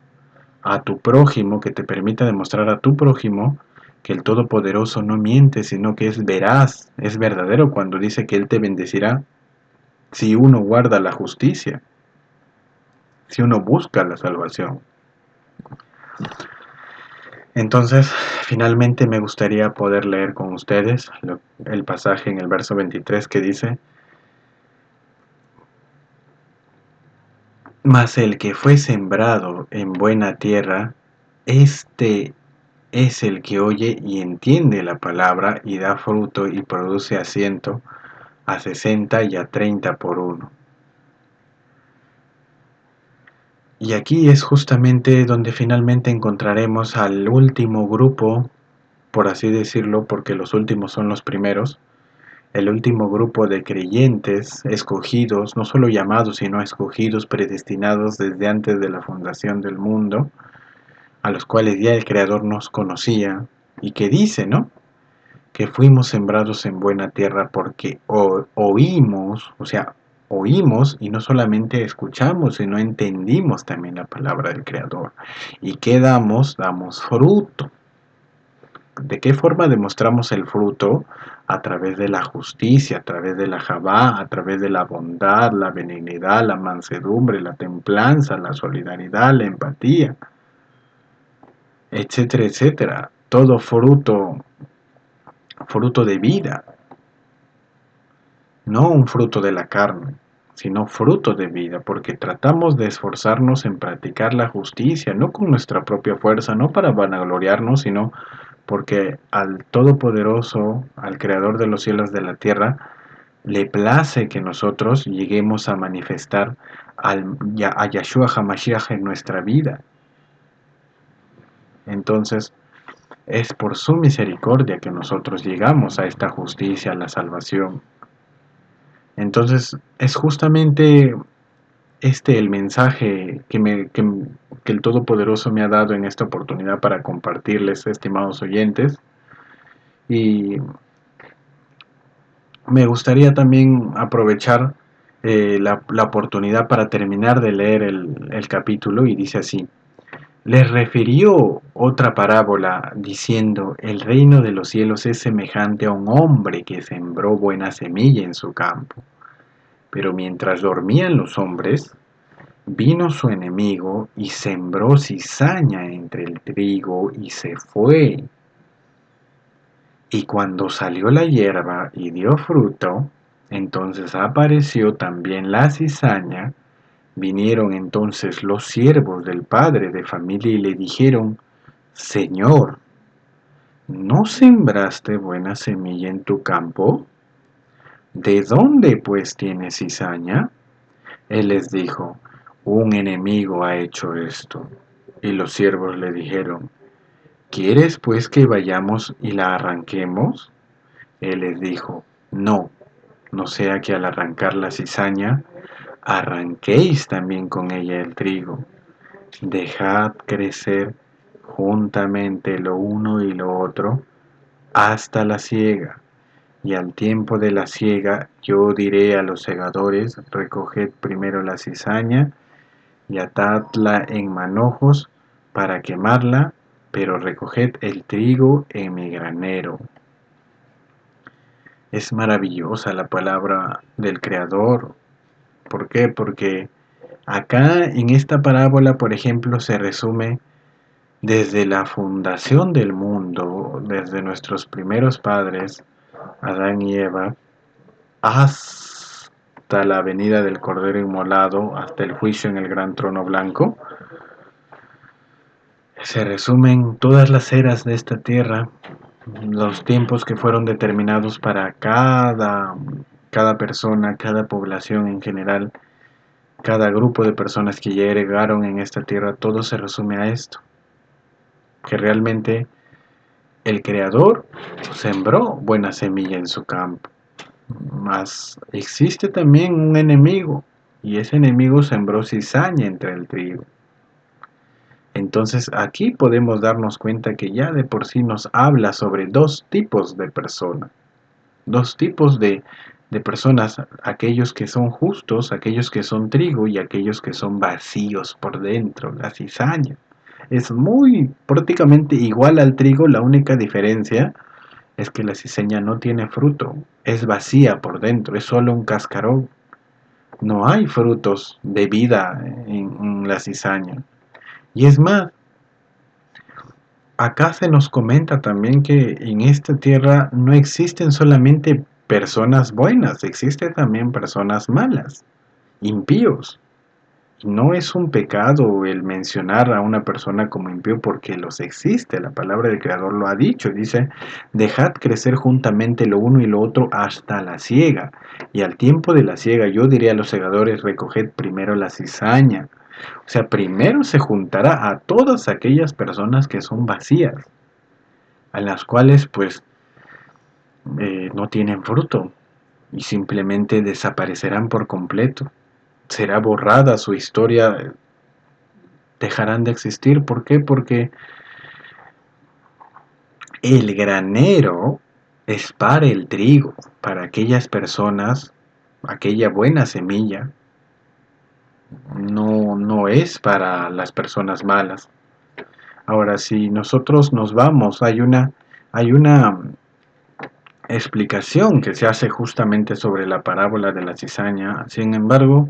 a tu prójimo, que te permita demostrar a tu prójimo que el Todopoderoso no miente, sino que es veraz, es verdadero cuando dice que Él te bendecirá si uno guarda la justicia, si uno busca la salvación. Entonces, finalmente me gustaría poder leer con ustedes el pasaje en el verso 23 que dice, mas el que fue sembrado en buena tierra, este es el que oye y entiende la palabra y da fruto y produce a 100, a 60 y a 30 por uno. Y aquí es justamente donde finalmente encontraremos al último grupo, por así decirlo, porque los últimos son los primeros, el último grupo de creyentes escogidos, no solo llamados, sino escogidos, predestinados desde antes de la fundación del mundo, a los cuales ya el Creador nos conocía, y que dice, ¿no?, que fuimos sembrados en buena tierra porque oímos, o sea, oímos y no solamente escuchamos, sino entendimos también la palabra del Creador. ¿Y qué damos? Damos fruto. ¿De qué forma demostramos el fruto? A través de la justicia, a través de la Jabá, a través de la bondad, la benignidad, la mansedumbre, la templanza, la solidaridad, la empatía, etcétera, etcétera. Todo fruto de vida, no un fruto de la carne, sino fruto de vida, porque tratamos de esforzarnos en practicar la justicia, no con nuestra propia fuerza, no para vanagloriarnos, sino porque al Todopoderoso, al Creador de los cielos y de la tierra, le place que nosotros lleguemos a manifestar a Yahshua HaMashiach en nuestra vida. Entonces, es por su misericordia que nosotros llegamos a esta justicia, a la salvación. Entonces, es justamente el mensaje que el Todopoderoso me ha dado en esta oportunidad para compartirles, estimados oyentes. Y me gustaría también aprovechar la oportunidad para terminar de leer el capítulo, y dice así. Les refirió otra parábola diciendo, el reino de los cielos es semejante a un hombre que sembró buena semilla en su campo. Pero mientras dormían los hombres, vino su enemigo y sembró cizaña entre el trigo y se fue. Y cuando salió la hierba y dio fruto, entonces apareció también la cizaña. Vinieron entonces los siervos del padre de familia y le dijeron, Señor, ¿no sembraste buena semilla en tu campo? ¿De dónde pues tienes cizaña? Él les dijo, un enemigo ha hecho esto. Y los siervos le dijeron, ¿quieres pues que vayamos y la arranquemos? Él les dijo, no, no sea que al arrancar la cizaña, arranquéis también con ella el trigo. Dejad crecer juntamente lo uno y lo otro hasta la siega. Y al tiempo de la siega yo diré a los segadores, recoged primero la cizaña y atadla en manojos para quemarla, pero recoged el trigo en mi granero. Es maravillosa la palabra del Creador. ¿Por qué? Porque acá en esta parábola, por ejemplo, se resume desde la fundación del mundo, desde nuestros primeros padres, Adán y Eva, hasta la venida del Cordero Inmolado, hasta el juicio en el gran trono blanco. Se resumen todas las eras de esta tierra, los tiempos que fueron determinados para cada persona, cada población en general, cada grupo de personas que llegaron en esta tierra, todo se resume a esto, que realmente el Creador sembró buena semilla en su campo, mas existe también un enemigo, y ese enemigo sembró cizaña entre el trigo. Entonces aquí podemos darnos cuenta que ya de por sí nos habla sobre dos tipos de personas, dos tipos de personas, aquellos que son justos, aquellos que son trigo y aquellos que son vacíos por dentro, la cizaña. Es muy prácticamente igual al trigo, la única diferencia es que la cizaña no tiene fruto, es vacía por dentro, es solo un cascarón. No hay frutos de vida en la cizaña. Y es más, acá se nos comenta también que en esta tierra no existen solamente personas buenas, existen también personas malas, impíos. Y no es un pecado el mencionar a una persona como impío porque los existe, la palabra del Creador lo ha dicho, dice, dejad crecer juntamente lo uno y lo otro hasta la siega, y al tiempo de la siega yo diré a los segadores, recoged primero la cizaña. O sea, primero se juntará a todas aquellas personas que son vacías, a las cuales pues no tienen fruto y simplemente desaparecerán por completo. Será borrada su historia, dejarán de existir. ¿Por qué? Porque el granero es para el trigo, para aquellas personas, aquella buena semilla, no es para las personas malas. Ahora, si nosotros nos vamos, hay una explicación que se hace justamente sobre la parábola de la cizaña. Sin embargo,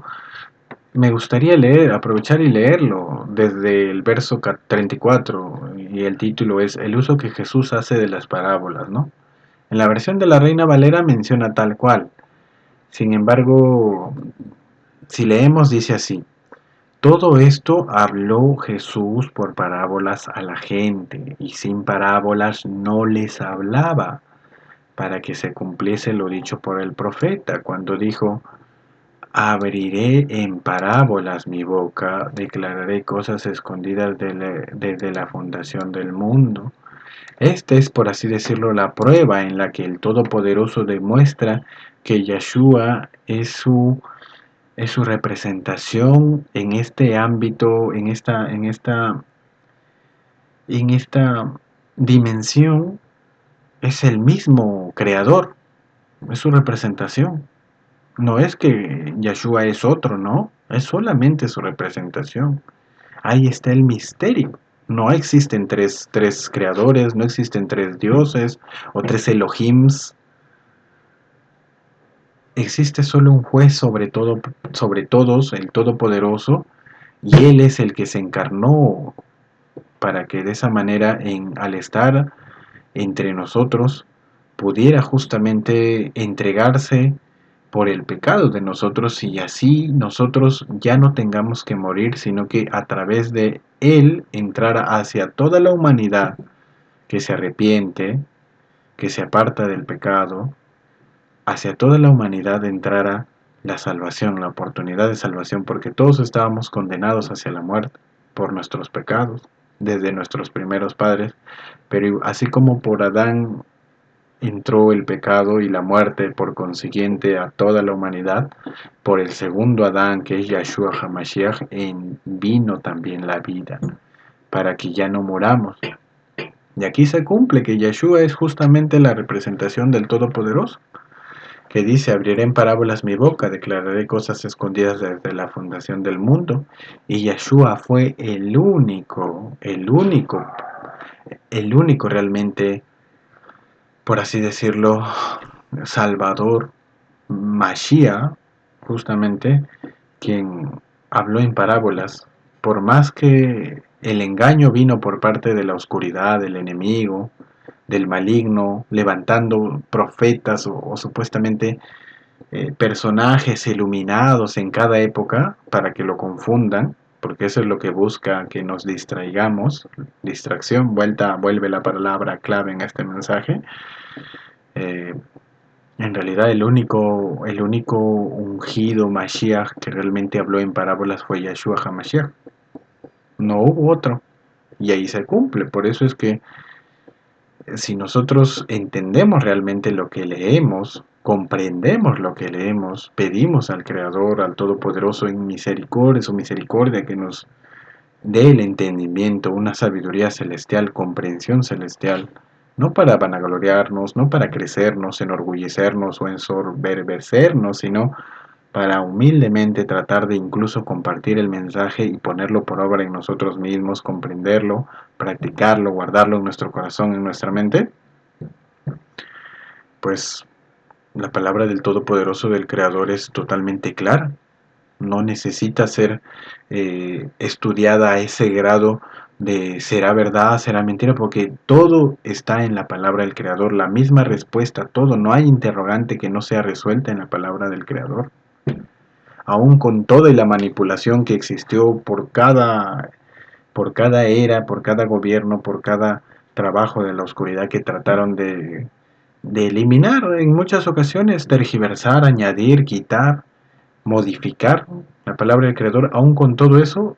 me gustaría aprovechar y leerlo desde el verso 34, y el título es El uso que Jesús hace de las parábolas, ¿no? En la versión de la Reina Valera menciona tal cual. Sin embargo, si leemos dice así: todo esto habló Jesús por parábolas a la gente, y sin parábolas no les hablaba, para que se cumpliese lo dicho por el profeta, cuando dijo: abriré en parábolas mi boca, declararé cosas escondidas desde la fundación del mundo. Esta es, por así decirlo, la prueba en la que el Todopoderoso demuestra que Yeshua es su representación en este ámbito, en esta dimensión, es el mismo creador, es su representación. No es que Yeshua es otro, no, es solamente su representación. Ahí está el misterio. No existen tres creadores, no existen tres dioses o tres Elohims. Existe solo un juez sobre todo, sobre todos, el Todopoderoso, y Él es el que se encarnó para que de esa manera, al estar entre nosotros, pudiera justamente entregarse por el pecado de nosotros, y así nosotros ya no tengamos que morir, sino que a través de Él entrara hacia toda la humanidad que se arrepiente, que se aparta del pecado, hacia toda la humanidad entrara la salvación, la oportunidad de salvación, porque todos estábamos condenados hacia la muerte por nuestros pecados, desde nuestros primeros padres, pero así como por Adán entró el pecado y la muerte por consiguiente a toda la humanidad, por el segundo Adán, que es Yahshua HaMashiach, vino también la vida, para que ya no muramos. Y aquí se cumple que Yahshua es justamente la representación del Todopoderoso, que dice: abriré en parábolas mi boca, declararé cosas escondidas desde la fundación del mundo. Y Yahshua fue el único realmente, por así decirlo, Salvador, Mashiach, justamente, quien habló en parábolas. Por más que el engaño vino por parte de la oscuridad, del enemigo, del maligno, levantando profetas o supuestamente personajes iluminados en cada época para que lo confundan, porque eso es lo que busca, que nos distraigamos, distracción, vuelve la palabra clave en este mensaje. Eh, en realidad el único ungido Mashiach que realmente habló en parábolas fue Yahshua HaMashiach, no hubo otro, y ahí se cumple. Por eso es que si nosotros entendemos realmente lo que leemos, comprendemos lo que leemos, pedimos al Creador, al Todopoderoso en misericordia, su misericordia, que nos dé el entendimiento, una sabiduría celestial, comprensión celestial, no para vanagloriarnos, no para crecernos, enorgullecernos o ensoberbecernos, sino para humildemente tratar de incluso compartir el mensaje y ponerlo por obra en nosotros mismos, comprenderlo, practicarlo, guardarlo en nuestro corazón, en nuestra mente, pues la palabra del Todopoderoso, del Creador, es totalmente clara. No necesita ser estudiada a ese grado de será verdad, será mentira, porque todo está en la palabra del Creador, la misma respuesta, todo, no hay interrogante que no sea resuelta en la palabra del Creador. Aún con toda la manipulación que existió por cada era, por cada gobierno, por cada trabajo de la oscuridad que trataron de eliminar en muchas ocasiones, tergiversar, añadir, quitar, modificar la palabra del Creador, aún con todo eso,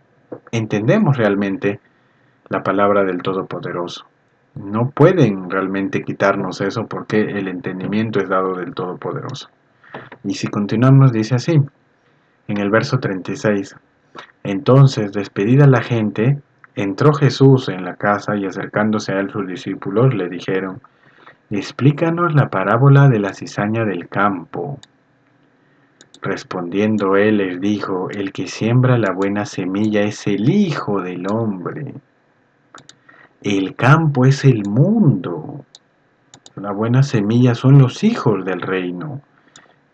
entendemos realmente la palabra del Todopoderoso. No pueden realmente quitarnos eso porque el entendimiento es dado del Todopoderoso. Y si continuamos, dice así, en el verso 36. Entonces, despedida la gente, entró Jesús en la casa y acercándose a él sus discípulos le dijeron: explícanos la parábola de la cizaña del campo. Respondiendo él les dijo: el que siembra la buena semilla es el Hijo del Hombre. El campo es el mundo. La buena semilla son los hijos del reino.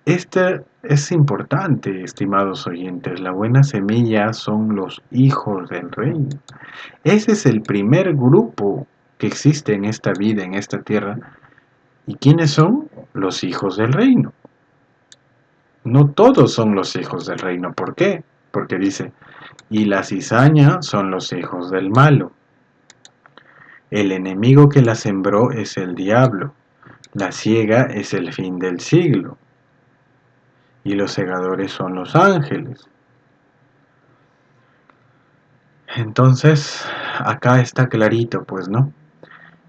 Este es importante, estimados oyentes. La buena semilla son los hijos del reino. Ese es el primer grupo que existe en esta vida, en esta tierra. ¿Y quiénes son? Los hijos del reino. No todos son los hijos del reino. ¿Por qué? Porque dice: y la cizaña son los hijos del malo. El enemigo que la sembró es el diablo. La siega es el fin del siglo. Y los segadores son los ángeles. Entonces, acá está clarito, pues, ¿no?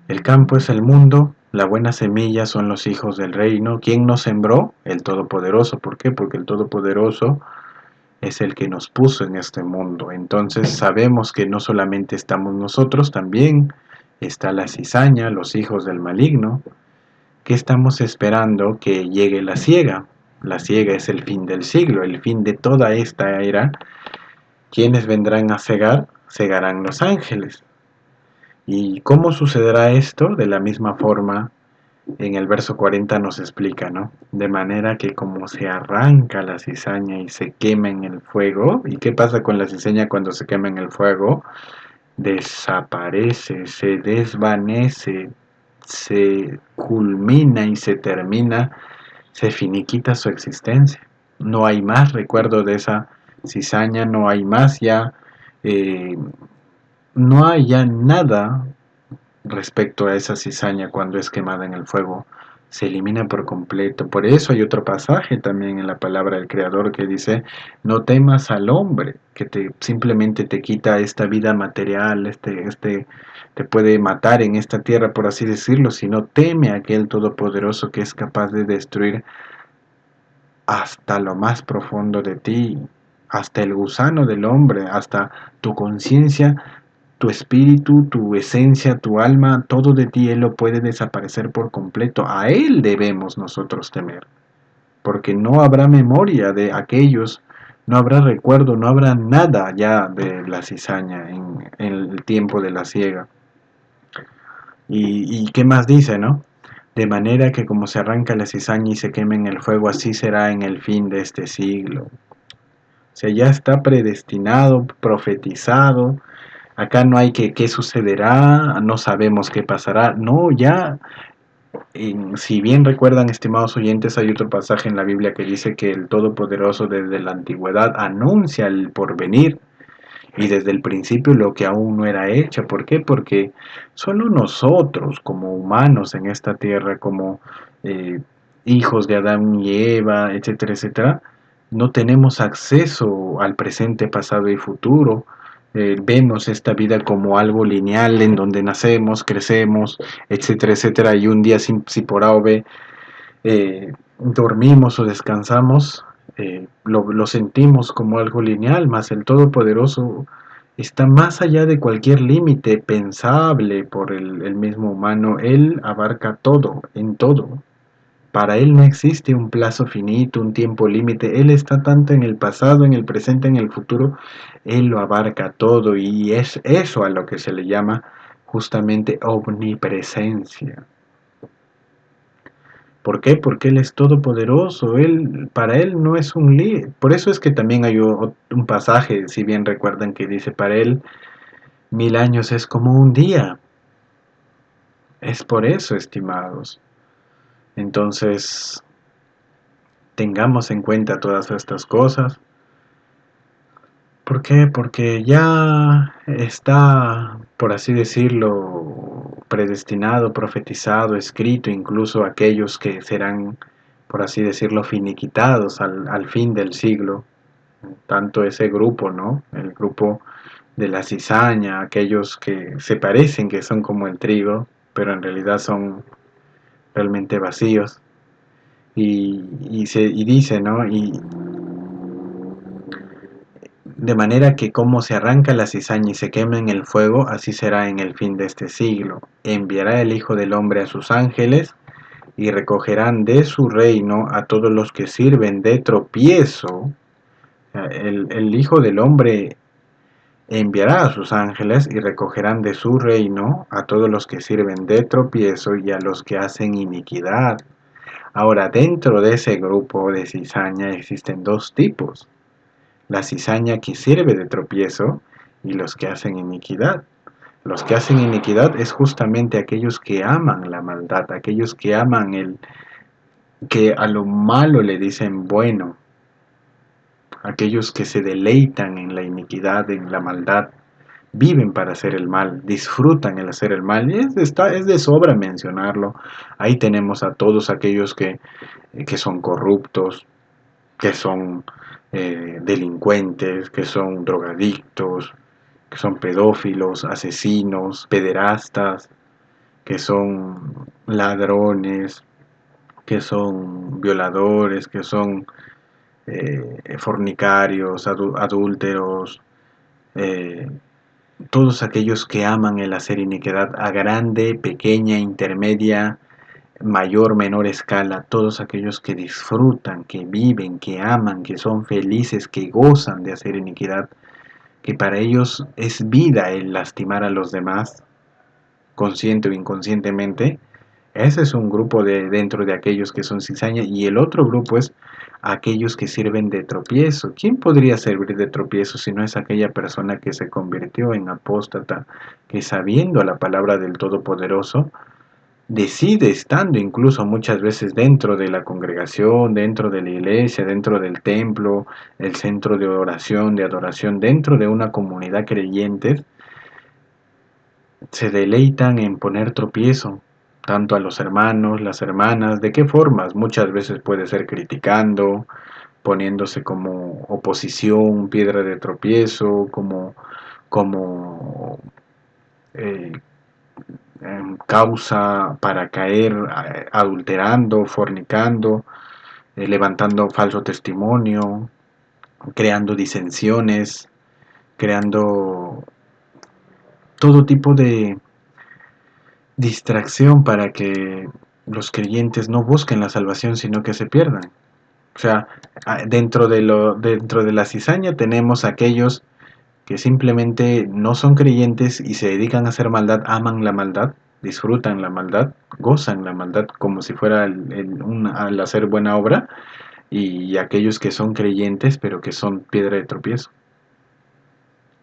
El campo es el mundo, la buena semilla son los hijos del reino. ¿Quién nos sembró? El Todopoderoso. ¿Por qué? Porque el Todopoderoso es el que nos puso en este mundo. Entonces sabemos que no solamente estamos nosotros, también está la cizaña, los hijos del maligno. ¿Qué estamos esperando? Que llegue la siega. La siega es el fin del siglo, el fin de toda esta era. ¿Quiénes vendrán a cegar? Cegarán los ángeles. ¿Y cómo sucederá esto? De la misma forma, en el verso 40 nos explica, ¿no? De manera que como se arranca la cizaña y se quema en el fuego, ¿y qué pasa con la cizaña cuando se quema en el fuego? Desaparece, se desvanece, se culmina y se termina, se finiquita su existencia. No hay más recuerdo de esa cizaña, no hay más ya, eh, no hay ya nada respecto a esa cizaña cuando es quemada en el fuego. se elimina por completo. Por eso hay otro pasaje también en la palabra del Creador que dice, no temas al hombre, que simplemente te quita esta vida material, te puede matar en esta tierra, por así decirlo, sino teme a aquel todopoderoso que es capaz de destruir hasta lo más profundo de ti, hasta el gusano del hombre, hasta tu conciencia, tu espíritu, tu esencia, tu alma, todo de ti Él lo puede desaparecer por completo. A Él debemos nosotros temer, porque no habrá memoria de aquellos, no habrá recuerdo, no habrá nada ya de la cizaña en el tiempo de la siega. Y qué más dice, ¿no? De manera que como se arranca la cizaña y se quema en el fuego, así será en el fin de este siglo. O sea, ya está predestinado, profetizado. Acá no hay que qué sucederá, no sabemos qué pasará. No, ya, si bien recuerdan, estimados oyentes, hay otro pasaje en la Biblia que dice que el Todopoderoso desde la antigüedad anuncia el porvenir y desde el principio lo que aún no era hecho. ¿Por qué? Porque solo nosotros como humanos en esta tierra, como eh, hijos de Adán y Eva, etcétera, etcétera, no tenemos acceso al presente, pasado y futuro. Vemos esta vida como algo lineal en donde nacemos, crecemos, etcétera, etcétera, y un día si por A o B dormimos o descansamos, lo sentimos como algo lineal, más el Todopoderoso está más allá de cualquier límite pensable por el mismo humano. Él abarca todo, en todo. Para Él no existe un plazo finito, un tiempo límite. Él está tanto en el pasado, en el presente, en el futuro. Él lo abarca todo y es eso a lo que se le llama justamente omnipresencia. ¿Por qué? Porque Él es todopoderoso. Para Él no es un lío. Por eso es que también hay un pasaje, si bien recuerdan, que dice, para Él 1000 años es como un día. Es por eso, estimados. Entonces, tengamos en cuenta todas estas cosas. ¿Por qué? Porque ya está, por así decirlo, predestinado, profetizado, escrito, incluso aquellos que serán, por así decirlo, finiquitados al fin del siglo. Tanto ese grupo, ¿no? El grupo de la cizaña, aquellos que se parecen que son como el trigo, pero en realidad son realmente vacíos. Y dice, ¿no? Y de manera que como se arranca la cizaña y se quema en el fuego, así será en el fin de este siglo. Enviará el Hijo del Hombre a sus ángeles y recogerán de su reino a todos los que sirven de tropiezo. El Hijo del Hombre enviará a sus ángeles y recogerán de su reino a todos los que sirven de tropiezo y a los que hacen iniquidad. Ahora, dentro de ese grupo de cizaña existen dos tipos: la cizaña que sirve de tropiezo y los que hacen iniquidad. Los que hacen iniquidad es justamente aquellos que aman la maldad, aquellos que aman que a lo malo le dicen bueno, aquellos que se deleitan en la iniquidad, en la maldad, viven para hacer el mal, disfrutan el hacer el mal. Y es de sobra mencionarlo. Ahí tenemos a todos aquellos que son corruptos, que son delincuentes, que son drogadictos, que son pedófilos, asesinos, pederastas, que son ladrones, que son violadores, que son fornicarios, adúlteros, eh, todos aquellos que aman el hacer iniquidad a grande, pequeña, intermedia, mayor, menor escala, todos aquellos que disfrutan, que viven, que aman, que son felices, que gozan de hacer iniquidad, que para ellos es vida el lastimar a los demás, consciente o inconscientemente. Ese es un grupo dentro de aquellos que son cizaña, y el otro grupo es aquellos que sirven de tropiezo. ¿Quién podría servir de tropiezo si no es aquella persona que se convirtió en apóstata, que sabiendo la palabra del Todopoderoso, decide, estando incluso muchas veces dentro de la congregación, dentro de la iglesia, dentro del templo, el centro de oración, de adoración, dentro de una comunidad creyente, se deleitan en poner tropiezo, tanto a los hermanos, las hermanas, ¿de qué formas? Muchas veces puede ser criticando, poniéndose como oposición, piedra de tropiezo, como eh, causa para caer, adulterando, fornicando, levantando falso testimonio, creando disensiones, creando todo tipo de distracción para que los creyentes no busquen la salvación, sino que se pierdan. O sea, dentro de la cizaña tenemos aquellos que simplemente no son creyentes y se dedican a hacer maldad, aman la maldad, disfrutan la maldad, gozan la maldad como si fuera al hacer buena obra, y aquellos que son creyentes pero que son piedra de tropiezo.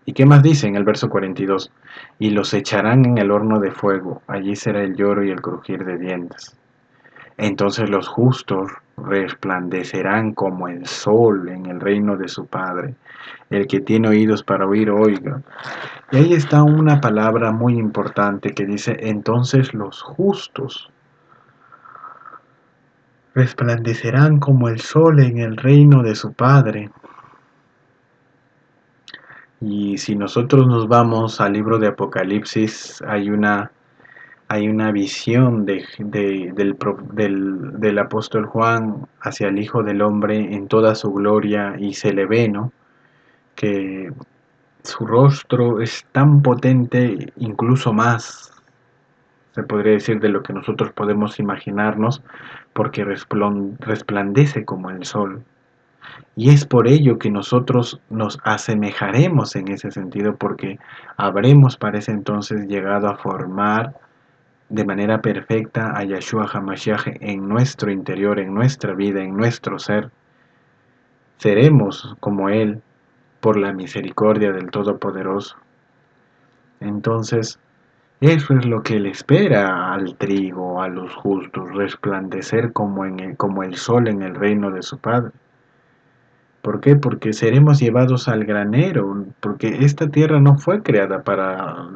¿Y qué más dice en el verso 42? Y los echarán en el horno de fuego, allí será el lloro y el crujir de dientes. Entonces los justos resplandecerán como el sol en el reino de su Padre. El que tiene oídos para oír, oiga. Y ahí está una palabra muy importante que dice, entonces los justos resplandecerán como el sol en el reino de su Padre. Y si nosotros nos vamos al libro de Apocalipsis, hay una visión del apóstol Juan hacia el Hijo del Hombre en toda su gloria y se le ve, ¿no? Que su rostro es tan potente, incluso más, se podría decir, de lo que nosotros podemos imaginarnos, porque resplandece como el sol. Y es por ello que nosotros nos asemejaremos en ese sentido, porque habremos para ese entonces llegado a formar de manera perfecta a Yahshua HaMashiach en nuestro interior, en nuestra vida, en nuestro ser. Seremos como Él por la misericordia del Todopoderoso. Entonces, eso es lo que le espera al trigo, a los justos, resplandecer como el sol en el reino de su Padre. ¿Por qué? Porque seremos llevados al granero, porque esta tierra no fue creada para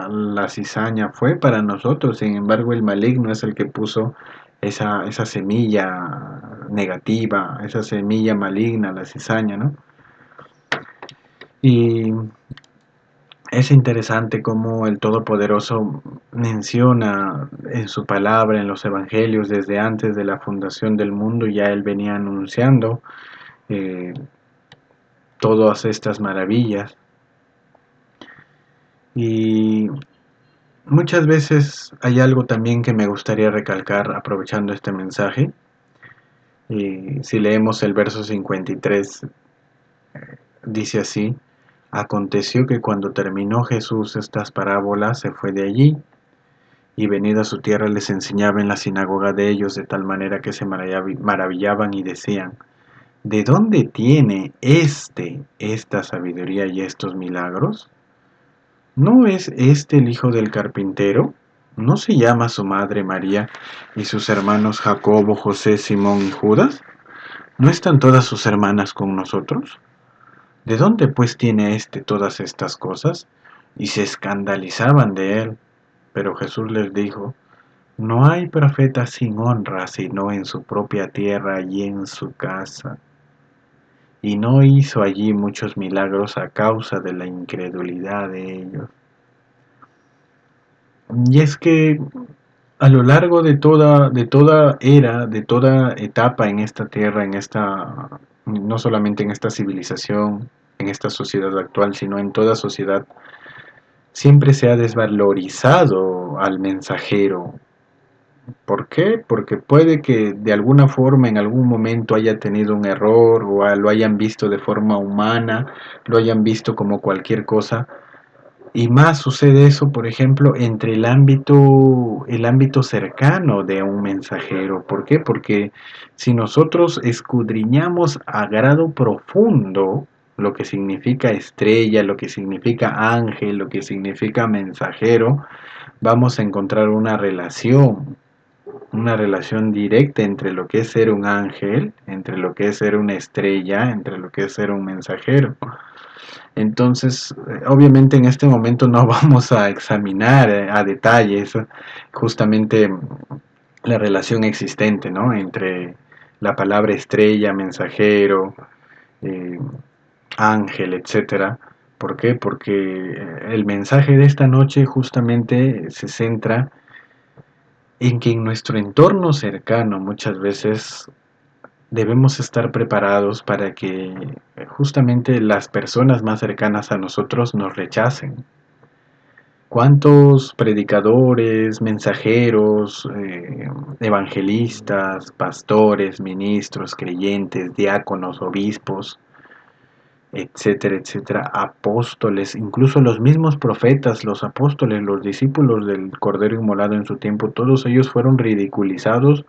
la cizaña, fue para nosotros. Sin embargo, el maligno es el que puso esa semilla negativa, esa semilla maligna, la cizaña, ¿no? Y es interesante cómo el Todopoderoso menciona en su palabra, en los evangelios, desde antes de la fundación del mundo, ya Él venía anunciando eh, todas estas maravillas. Y muchas veces hay algo también que me gustaría recalcar aprovechando este mensaje. Y si leemos el verso 53, dice así, aconteció que cuando terminó Jesús estas parábolas se fue de allí y venido a su tierra les enseñaba en la sinagoga de ellos de tal manera que se maravillaban y decían, ¿de dónde tiene esta sabiduría y estos milagros? ¿No es este el hijo del carpintero? ¿No se llama su madre María y sus hermanos Jacobo, José, Simón y Judas? ¿No están todas sus hermanas con nosotros? ¿De dónde pues tiene todas estas cosas? Y se escandalizaban de él. Pero Jesús les dijo, no hay profeta sin honra sino en su propia tierra y en su casa. Y no hizo allí muchos milagros a causa de la incredulidad de ellos. Y es que a lo largo de toda era, de toda etapa en esta tierra, no solamente en esta civilización, en esta sociedad actual, sino en toda sociedad, siempre se ha desvalorizado al mensajero. ¿Por qué? Porque puede que de alguna forma en algún momento haya tenido un error o lo hayan visto de forma humana, lo hayan visto como cualquier cosa. Y más sucede eso, por ejemplo, entre el ámbito cercano de un mensajero. ¿Por qué? Porque si nosotros escudriñamos a grado profundo lo que significa estrella, lo que significa ángel, lo que significa mensajero, vamos a encontrar una relación directa entre lo que es ser un ángel, entre lo que es ser una estrella, entre lo que es ser un mensajero. Entonces, obviamente en este momento no vamos a examinar a detalles justamente la relación existente, ¿no? Entre la palabra estrella, mensajero, eh, ángel, etcétera. ¿Por qué? Porque el mensaje de esta noche justamente se centra en que en nuestro entorno cercano muchas veces debemos estar preparados para que justamente las personas más cercanas a nosotros nos rechacen. ¿Cuántos predicadores, mensajeros, evangelistas, pastores, ministros, creyentes, diáconos, obispos, etcétera, etcétera, apóstoles, incluso los mismos profetas, los apóstoles, los discípulos del Cordero Inmolado en su tiempo, todos ellos fueron ridiculizados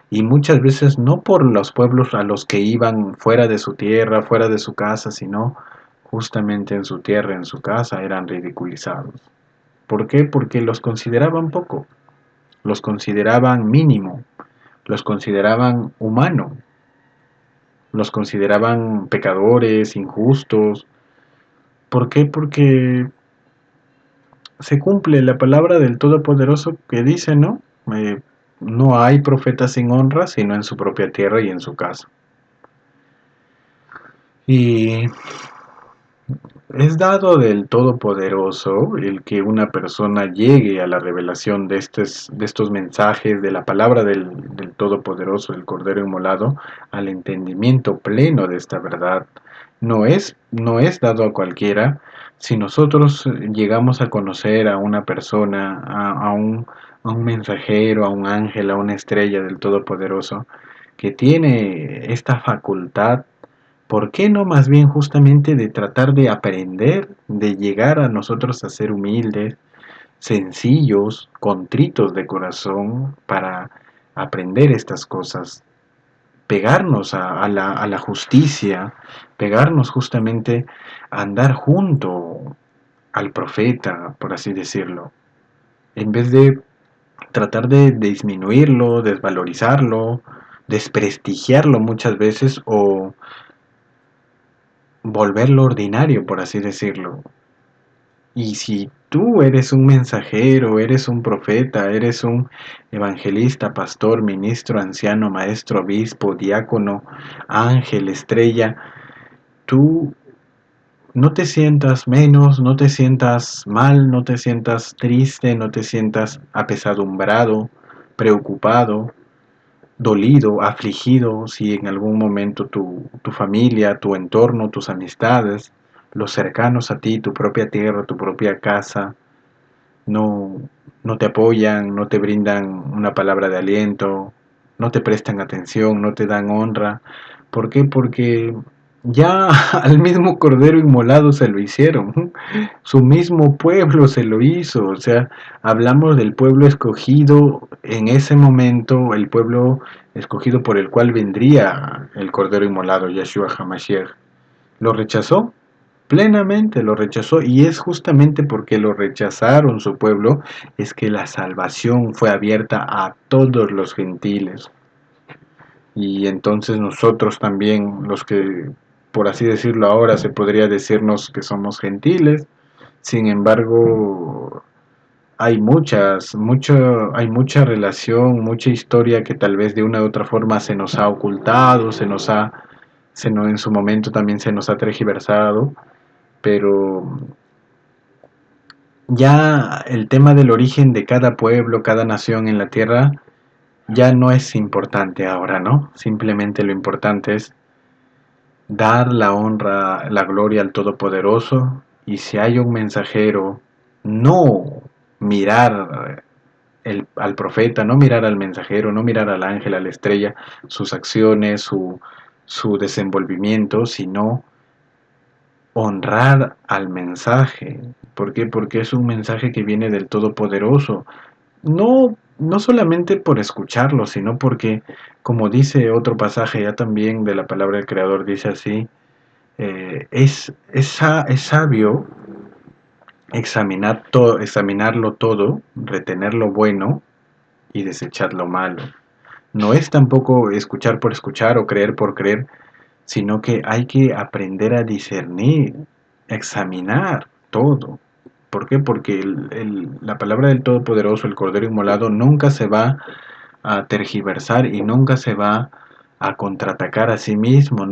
y muchas veces no por los pueblos a los que iban fuera de su tierra, fuera de su casa, sino justamente en su tierra, en su casa, eran ridiculizados. ¿Por qué? Porque los consideraban poco, los consideraban mínimo, los consideraban humano, los consideraban pecadores, injustos. ¿Por qué? Porque se cumple la palabra del Todopoderoso que dice, ¿no? No hay profeta sin honra, sino en su propia tierra y en su casa. Y es dado del Todopoderoso el que una persona llegue a la revelación de estos mensajes, de la palabra del Todopoderoso, del Cordero Inmolado, al entendimiento pleno de esta verdad. No es dado a cualquiera. Si nosotros llegamos a conocer a una persona, a un mensajero, a un ángel, a una estrella del Todopoderoso, que tiene esta facultad, ¿por qué no más bien justamente de tratar de aprender, de llegar a nosotros a ser humildes, sencillos, contritos de corazón para aprender estas cosas? Pegarnos a la justicia, pegarnos justamente a andar junto al profeta, por así decirlo, en vez de tratar de disminuirlo, desvalorizarlo, desprestigiarlo muchas veces o volverlo ordinario, por así decirlo. Y si tú eres un mensajero, eres un profeta, eres un evangelista, pastor, ministro, anciano, maestro, obispo, diácono, ángel, estrella, tú no te sientas menos, no te sientas mal, no te sientas triste, no te sientas apesadumbrado, preocupado, dolido, afligido, si en algún momento tu familia, tu entorno, tus amistades, los cercanos a ti, tu propia tierra, tu propia casa, no, no te apoyan, no te brindan una palabra de aliento, no te prestan atención, no te dan honra. ¿Por qué? Porque ya al mismo Cordero Inmolado se lo hicieron, su mismo pueblo se lo hizo, o sea, hablamos del pueblo escogido en ese momento, el pueblo escogido por el cual vendría el Cordero Inmolado, Yeshua HaMashiach. ¿Lo rechazó? Plenamente lo rechazó, y es justamente porque lo rechazaron su pueblo es que la salvación fue abierta a todos los gentiles. Y entonces nosotros también, los que por así decirlo ahora se podría decirnos que somos gentiles, sin embargo hay mucha relación, mucha historia que tal vez de una u otra forma se nos ha ocultado, en su momento también se nos ha tergiversado, pero ya el tema del origen de cada pueblo, cada nación en la tierra, ya no es importante ahora, ¿no? Simplemente lo importante es dar la honra, la gloria al Todopoderoso, y si hay un mensajero, no mirar al profeta, no mirar al mensajero, no mirar al ángel, a la estrella, sus acciones, su desenvolvimiento, sino honrar al mensaje. ¿Por qué? Porque es un mensaje que viene del Todopoderoso. No solamente por escucharlo, sino porque, como dice otro pasaje ya también de la palabra del Creador, dice así, es sabio examinarlo todo, retener lo bueno y desechar lo malo. No es tampoco escuchar por escuchar o creer por creer, sino que hay que aprender a discernir. examinar todo. ¿Por qué? Porque la palabra del Todopoderoso, el Cordero Inmolado, nunca se va a tergiversar y nunca se va a contraatacar a sí mismo,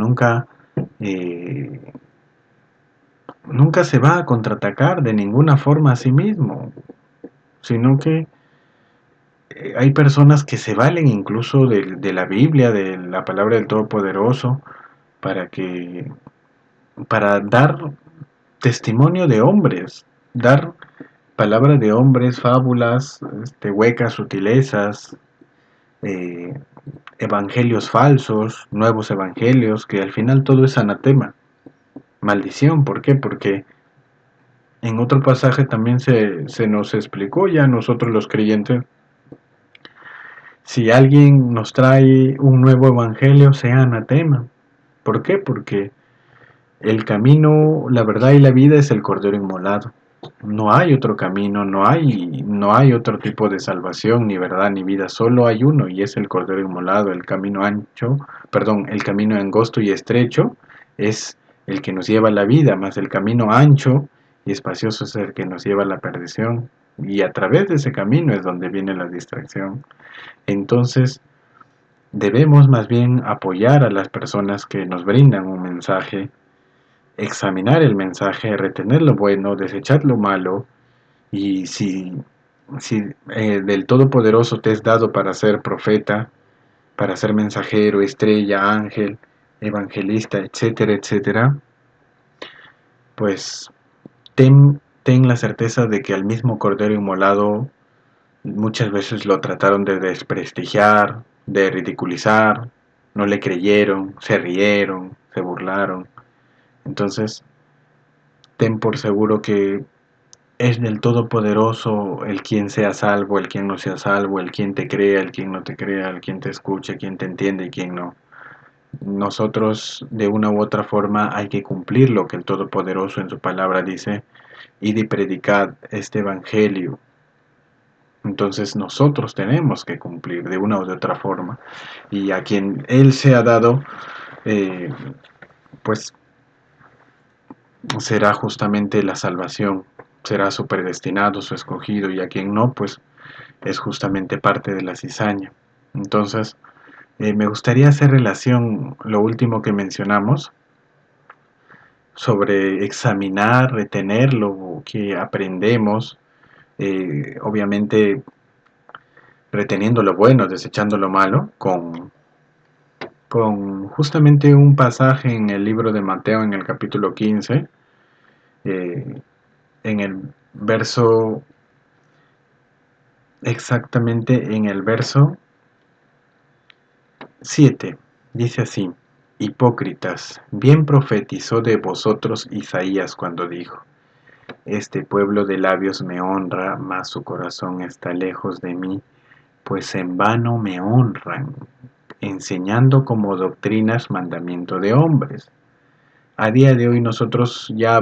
eh, nunca se va a contraatacar de ninguna forma a sí mismo, sino que hay personas que se valen incluso de la Biblia, de la palabra del Todopoderoso, para que, para dar testimonio de hombres, dar palabras de hombres, fábulas, huecas sutilezas, eh, evangelios falsos, nuevos evangelios, que al final todo es anatema, maldición. ¿Por qué? Porque en otro pasaje también se nos explicó ya a nosotros los creyentes, si alguien nos trae un nuevo evangelio, sea anatema. ¿Por qué? Porque el camino, la verdad y la vida es el Cordero Inmolado. No hay otro camino, no hay otro tipo de salvación, ni verdad, ni vida. Solo hay uno y es el Cordero Inmolado. El camino ancho, perdón, el camino angosto y estrecho es el que nos lleva a la vida, más el camino ancho y espacioso es el que nos lleva a la perdición. Y a través de ese camino es donde viene la distracción. Entonces, debemos más bien apoyar a las personas que nos brindan un mensaje, examinar el mensaje, retener lo bueno, desechar lo malo, y si del Todopoderoso te es dado para ser profeta, para ser mensajero, estrella, ángel, evangelista, etcétera, etcétera, pues ten la certeza de que al mismo Cordero Inmolado muchas veces lo trataron de desprestigiar, de ridiculizar, no le creyeron, se rieron, se burlaron. Entonces, ten por seguro que es del Todopoderoso el quien sea salvo, el quien no sea salvo, el quien te crea, el quien no te crea, el quien te escucha, quien te entiende y quien no. Nosotros de una u otra forma hay que cumplir lo que el Todopoderoso en su palabra dice, id y predicad este evangelio. Entonces nosotros tenemos que cumplir de una u otra forma, y a quien Él se ha dado, eh, pues será justamente la salvación, será su predestinado, su escogido, y a quien no, pues es justamente parte de la cizaña. Entonces, me gustaría hacer relación lo último que mencionamos sobre examinar, retener lo que aprendemos, obviamente reteniendo lo bueno, desechando lo malo, con justamente un pasaje en el libro de Mateo en el capítulo 15, eh, en el verso, exactamente en el verso 7, dice así: Hipócritas, bien profetizó de vosotros Isaías cuando dijo: Este pueblo de labios me honra, mas su corazón está lejos de mí, pues en vano me honran, enseñando como doctrinas mandamiento de hombres. A día de hoy nosotros ya,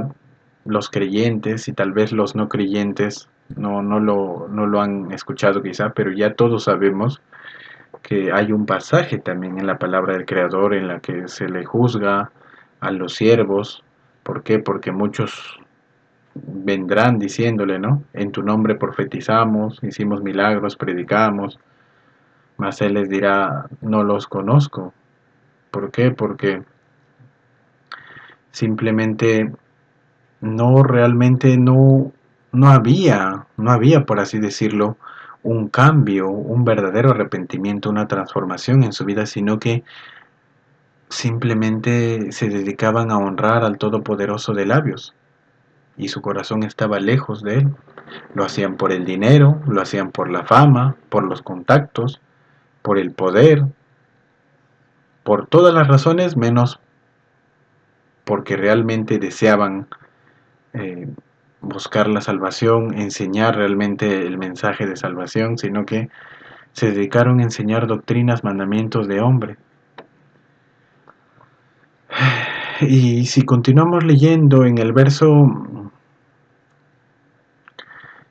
los creyentes y tal vez los no creyentes, no lo han escuchado quizá, pero ya todos sabemos que hay un pasaje también en la palabra del Creador en la que se le juzga a los siervos. ¿Por qué? Porque muchos vendrán diciéndole, ¿no? En tu nombre profetizamos, hicimos milagros, predicamos, mas Él les dirá, no los conozco. ¿Por qué? Porque simplemente realmente no había, por así decirlo, un cambio, un verdadero arrepentimiento, una transformación en su vida, sino que simplemente se dedicaban a honrar al Todopoderoso de labios, y su corazón estaba lejos de Él. Lo hacían por el dinero, lo hacían por la fama, por los contactos, por el poder, por todas las razones, menos porque realmente deseaban eh, buscar la salvación, enseñar realmente el mensaje de salvación, sino que se dedicaron a enseñar doctrinas, mandamientos de hombre. Y si continuamos leyendo en el verso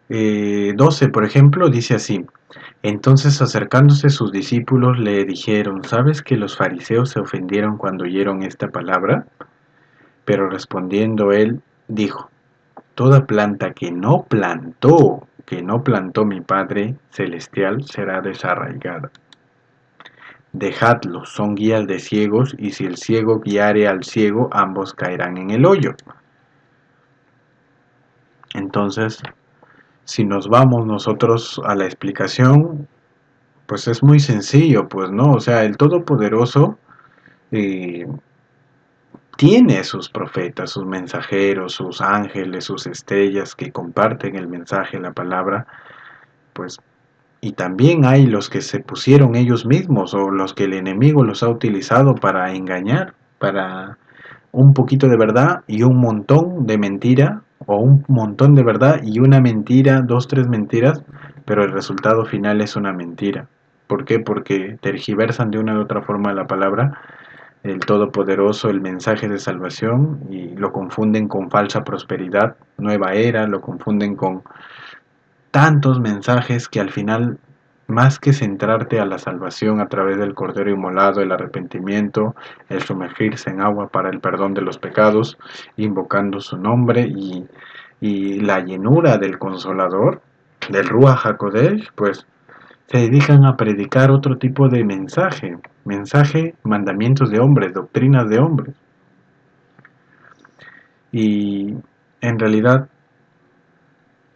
12, por ejemplo, dice así: Entonces acercándose sus discípulos le dijeron: ¿Sabes que los fariseos se ofendieron cuando oyeron esta palabra? Pero respondiendo él dijo: toda planta que no plantó mi Padre Celestial será desarraigada. Dejadlos, son guías de ciegos, y si el ciego guiare al ciego, ambos caerán en el hoyo. Entonces, si nos vamos nosotros a la explicación, pues es muy sencillo, pues no, o sea, el Todopoderoso eh, tiene sus profetas, sus mensajeros, sus ángeles, sus estrellas que comparten el mensaje, la palabra, pues, y también hay los que se pusieron ellos mismos o los que el enemigo los ha utilizado para engañar, para un poquito de verdad y un montón de mentira, o un montón de verdad y una mentira, dos, tres mentiras, pero el resultado final es una mentira. ¿Por qué? Porque tergiversan de una u otra forma la palabra, el Todopoderoso, el mensaje de salvación, y lo confunden con falsa prosperidad, nueva era, lo confunden con tantos mensajes que al final, más que centrarte a la salvación a través del Cordero Inmolado, el arrepentimiento, el sumergirse en agua para el perdón de los pecados, invocando su nombre y la llenura del Consolador, del Ruach HaKodesh, pues se dedican a predicar otro tipo de mensaje, mandamientos de hombres, doctrinas de hombres. Y en realidad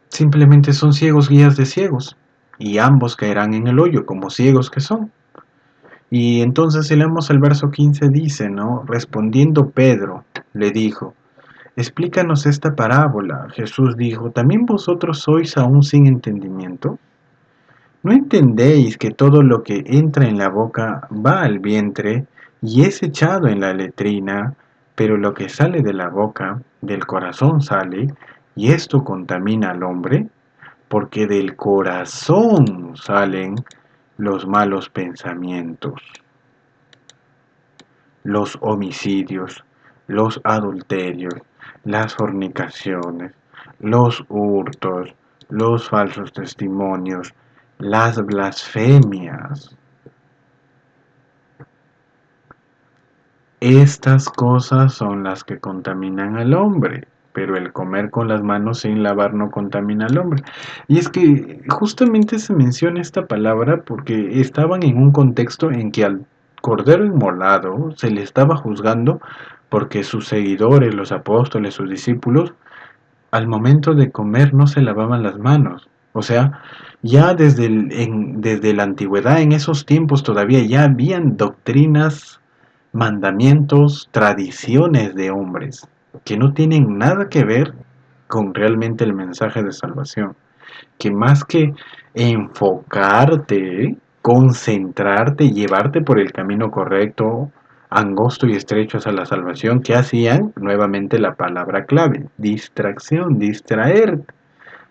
simplemente son ciegos guías de ciegos, y ambos caerán en el hoyo como ciegos que son. Y entonces si leemos el verso 15 dice, ¿no? Respondiendo Pedro, le dijo: explícanos esta parábola. Jesús dijo: ¿también vosotros sois aún sin entendimiento? ¿No entendéis que todo lo que entra en la boca va al vientre y es echado en la letrina, pero lo que sale de la boca, del corazón sale, y esto contamina al hombre? Porque del corazón salen los malos pensamientos, los homicidios, los adulterios, las fornicaciones, los hurtos, los falsos testimonios, las blasfemias. Estas cosas son las que contaminan al hombre, pero el comer con las manos sin lavar no contamina al hombre. Y es que justamente se menciona esta palabra porque estaban en un contexto en que al Cordero Inmolado se le estaba juzgando porque sus seguidores, los apóstoles, sus discípulos, al momento de comer no se lavaban las manos. O sea, ya desde la antigüedad, en esos tiempos todavía ya habían doctrinas, mandamientos, tradiciones de hombres que no tienen nada que ver con realmente el mensaje de salvación. Que más que enfocarte, concentrarte, llevarte por el camino correcto, angosto y estrecho hacia la salvación, ¿qué hacían? Nuevamente la palabra clave: distracción, distraer,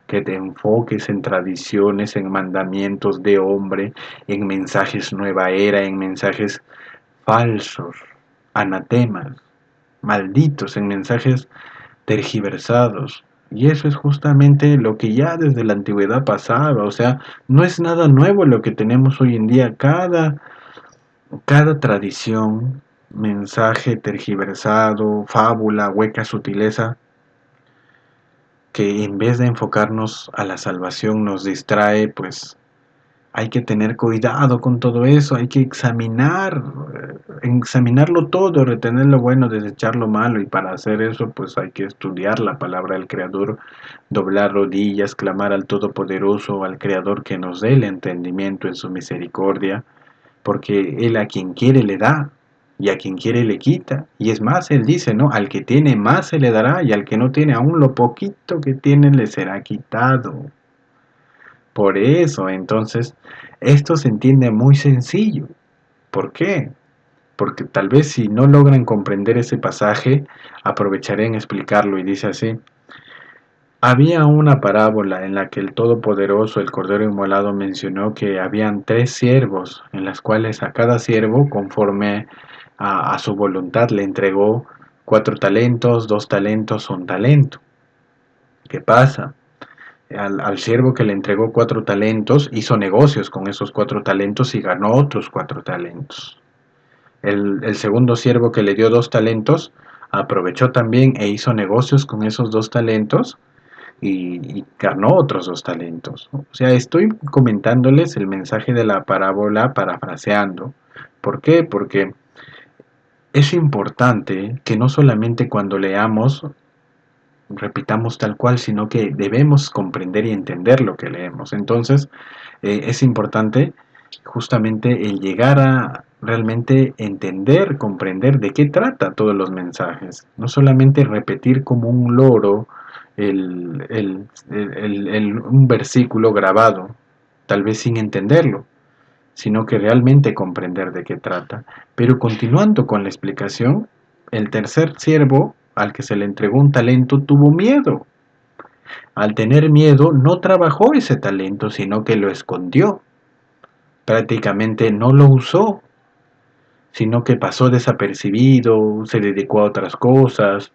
que te enfoques en tradiciones, en mandamientos de hombre, en mensajes nueva era, en mensajes falsos, anatemas, malditos, en mensajes tergiversados. Y eso es justamente lo que ya desde la antigüedad pasaba, o sea, no es nada nuevo lo que tenemos hoy en día. Cada tradición, mensaje tergiversado, fábula, hueca sutileza, que en vez de enfocarnos a la salvación nos distrae, pues hay que tener cuidado con todo eso, hay que examinarlo todo, retener lo bueno, desechar lo malo, y para hacer eso pues hay que estudiar la palabra del Creador, doblar rodillas, clamar al Todopoderoso, al Creador, que nos dé el entendimiento en su misericordia, porque Él a quien quiere le da, y a quien quiere le quita. Y es más, Él dice, ¿no? Al que tiene más se le dará, y al que no tiene, aún lo poquito que tiene le será quitado. Por eso, entonces, esto se entiende muy sencillo. ¿Por qué? Porque tal vez si no logran comprender ese pasaje, aprovecharé en explicarlo, y dice así: había una parábola en la que el Todopoderoso, el Cordero Inmolado, mencionó que habían 3 siervos, en las cuales a cada siervo, conforme a su voluntad, le entregó 4 talentos, 2 talentos, un talento. ¿Qué pasa? Al siervo que le entregó 4 talentos, hizo negocios con esos 4 talentos y ganó otros 4 talentos. El segundo siervo, que le dio 2 talentos, aprovechó también e hizo negocios con esos 2 talentos y ganó otros 2 talentos. O sea, estoy comentándoles el mensaje de la parábola parafraseando. ¿Por qué? Porque es importante que no solamente cuando leamos repitamos tal cual, sino que debemos comprender y entender lo que leemos. Entonces, es importante justamente el llegar a realmente entender, comprender de qué trata todos los mensajes. No solamente repetir como un loro un versículo grabado, tal vez sin entenderlo, sino que realmente comprender de qué trata. Pero continuando con la explicación, el tercer siervo al que se le entregó un talento tuvo miedo. Al tener miedo no trabajó ese talento, sino que lo escondió. Prácticamente no lo usó, sino que pasó desapercibido, se dedicó a otras cosas,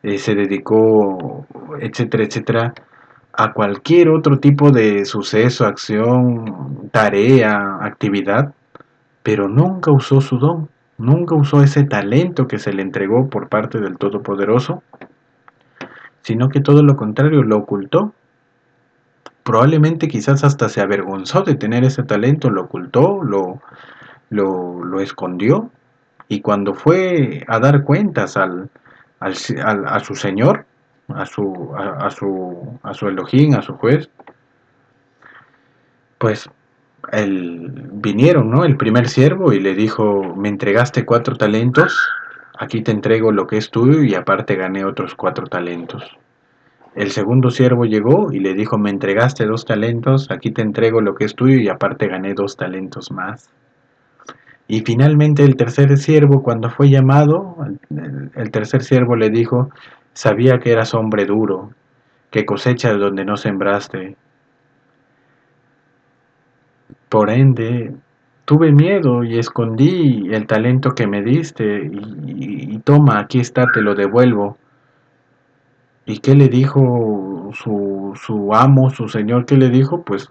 se dedicó, etcétera, etcétera, a cualquier otro tipo de suceso, acción, tarea, actividad, pero nunca usó su don, nunca usó ese talento que se le entregó por parte del Todopoderoso, sino que todo lo contrario, lo ocultó. Probablemente quizás hasta se avergonzó de tener ese talento, lo ocultó, lo escondió, y cuando fue a dar cuentas a su señor, a su Elohim, a su juez, pues vinieron, ¿no? El primer siervo y le dijo, me entregaste 4 talentos, aquí te entrego lo que es tuyo y aparte gané otros 4 talentos. El segundo siervo llegó y le dijo, me entregaste 2 talentos, aquí te entrego lo que es tuyo y aparte gané 2 talentos más. Y finalmente el tercer siervo, cuando fue llamado, el tercer siervo le dijo, sabía que eras hombre duro, que cosechas donde no sembraste. Por ende, tuve miedo y escondí el talento que me diste y toma, aquí está, te lo devuelvo. ¿Y qué le dijo su amo, su señor? ¿Qué le dijo? Pues,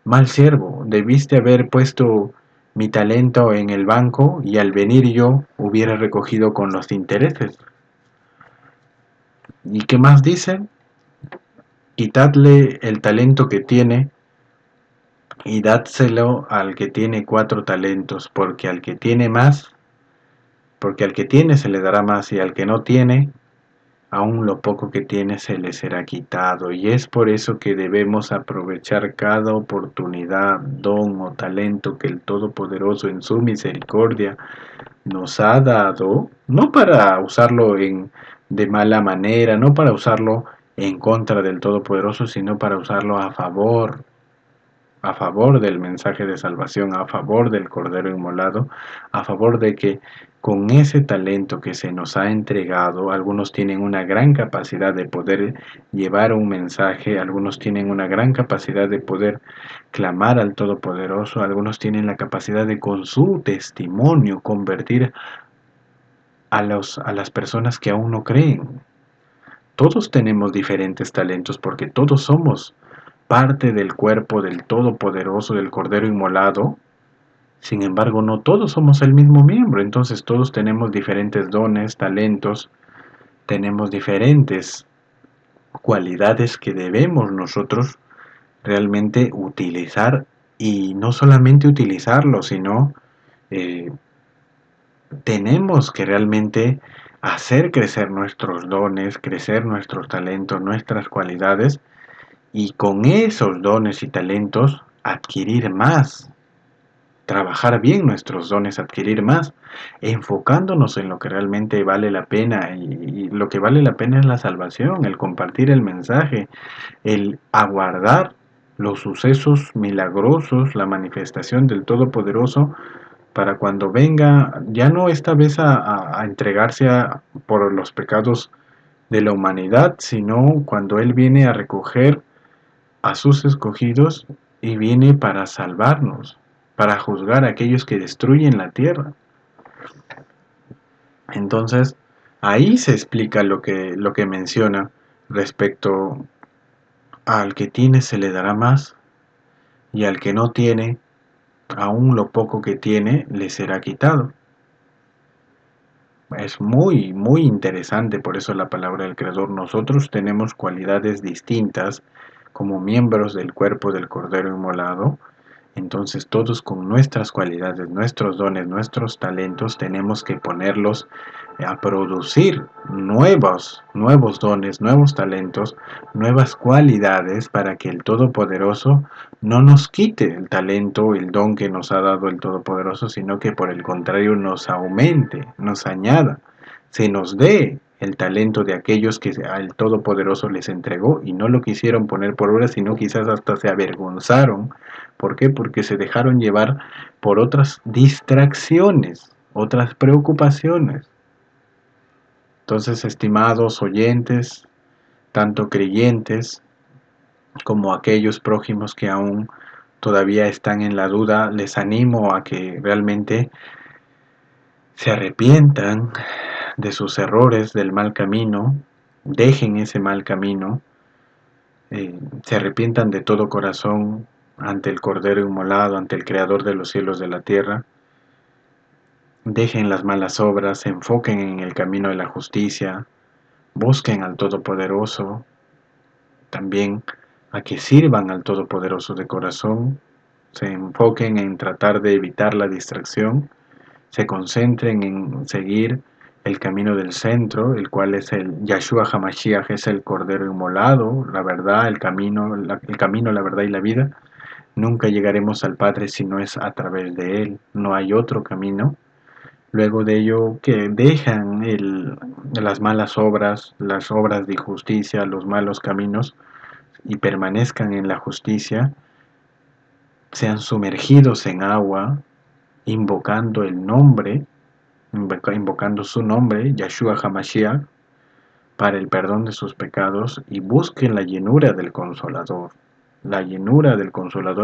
mal siervo, debiste haber puesto mi talento en el banco y al venir yo hubiera recogido con los intereses. ¿Y qué más dice? Quitadle el talento que tiene y dádselo al que tiene 4 talentos, porque al que tiene se le dará más y al que no tiene, aún lo poco que tiene se le será quitado. Y es por eso que debemos aprovechar cada oportunidad, don o talento que el Todopoderoso en su misericordia nos ha dado, no para usarlo de mala manera, no para usarlo en contra del Todopoderoso, sino para usarlo a favor del mensaje de salvación, a favor del Cordero Inmolado, a favor de que con ese talento que se nos ha entregado, algunos tienen una gran capacidad de poder llevar un mensaje, algunos tienen una gran capacidad de poder clamar al Todopoderoso, algunos tienen la capacidad de con su testimonio convertir a las personas que aún no creen. Todos tenemos diferentes talentos porque todos somos parte del cuerpo del Todopoderoso, del Cordero Inmolado. Sin embargo, no todos somos el mismo miembro, entonces todos tenemos diferentes dones, talentos, tenemos diferentes cualidades que debemos nosotros realmente utilizar y no solamente utilizarlo, sino eh, tenemos que realmente hacer crecer nuestros dones, crecer nuestros talentos, nuestras cualidades y con esos dones y talentos adquirir más, trabajar bien nuestros dones, adquirir más, enfocándonos en lo que realmente vale la pena y lo que vale la pena es la salvación, el compartir el mensaje, el aguardar los sucesos milagrosos, la manifestación del Todopoderoso para cuando venga, ya no esta vez a entregarse por los pecados de la humanidad, sino cuando Él viene a recoger a sus escogidos y viene para salvarnos, para juzgar a aquellos que destruyen la tierra. Entonces, ahí se explica lo que menciona respecto al que tiene se le dará más y al que no tiene, aún lo poco que tiene le será quitado. es muy, muy interesante, por eso la palabra del Creador. Nosotros tenemos cualidades distintas como miembros del cuerpo del Cordero Inmolado. Entonces todos con nuestras cualidades, nuestros dones, nuestros talentos, tenemos que ponerlos a producir nuevos dones, nuevos talentos, nuevas cualidades para que el Todopoderoso no nos quite el talento, el don que nos ha dado el Todopoderoso, sino que por el contrario nos aumente, nos añada, se nos dé el talento de aquellos que al Todopoderoso les entregó y no lo quisieron poner por obra, sino quizás hasta se avergonzaron. ¿Por qué? Porque se dejaron llevar por otras distracciones, otras preocupaciones. Entonces, estimados oyentes, tanto creyentes como aquellos prójimos que aún todavía están en la duda, les animo a que realmente se arrepientan de sus errores, del mal camino, dejen ese mal camino, se arrepientan de todo corazón ante el Cordero Inmolado, ante el Creador de los cielos y de la tierra, dejen las malas obras, se enfoquen en el camino de la justicia, busquen al Todopoderoso, también a que sirvan al Todopoderoso de corazón, se enfoquen en tratar de evitar la distracción, se concentren en seguir el camino del centro, el cual es el Yahshua HaMashiach, es el Cordero Inmolado, la verdad, el camino, la verdad y la vida. Nunca llegaremos al Padre si no es a través de Él, no hay otro camino. Luego de ello, que dejan las malas obras, las obras de injusticia, los malos caminos, y permanezcan en la justicia, sean sumergidos en agua, invocando el nombre, invocando su nombre, Yahshua HaMashiach, para el perdón de sus pecados, y busquen la llenura del Consolador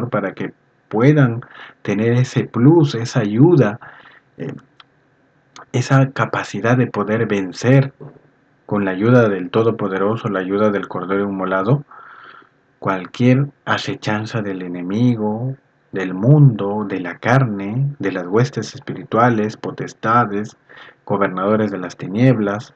para que puedan tener ese plus, esa ayuda, eh, esa capacidad de poder vencer con la ayuda del Todopoderoso, la ayuda del Cordero Inmolado, cualquier acechanza del enemigo, del mundo, de la carne, de las huestes espirituales, potestades, gobernadores de las tinieblas,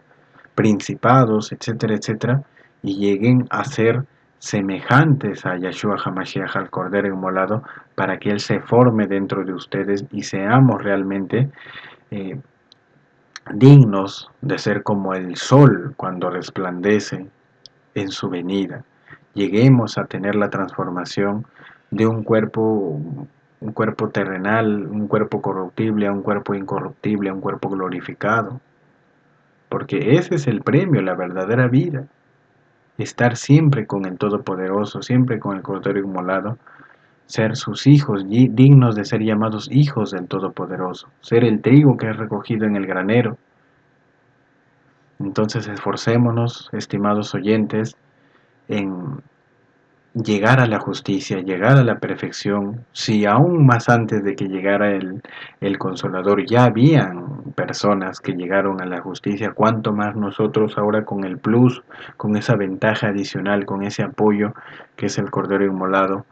principados, etcétera, etcétera, y lleguen a ser semejantes a Yahshua HaMashiach, al Cordero Inmolado, para que Él se forme dentro de ustedes y seamos realmente eh, dignos de ser como el sol cuando resplandece en su venida. Lleguemos a tener la transformación de un cuerpo terrenal, un cuerpo corruptible a un cuerpo incorruptible, a un cuerpo glorificado. Porque ese es el premio, la verdadera vida. Estar siempre con el Todopoderoso, siempre con el Cordero Inmolado, ser sus hijos, dignos de ser llamados hijos del Todopoderoso, ser el trigo que es recogido en el granero. Entonces esforcémonos, estimados oyentes, en llegar a la justicia, llegar a la perfección. Si aún más antes de que llegara el Consolador ya habían personas que llegaron a la justicia, cuánto más nosotros ahora con el plus, con esa ventaja adicional, con ese apoyo que es el Cordero Inmolado,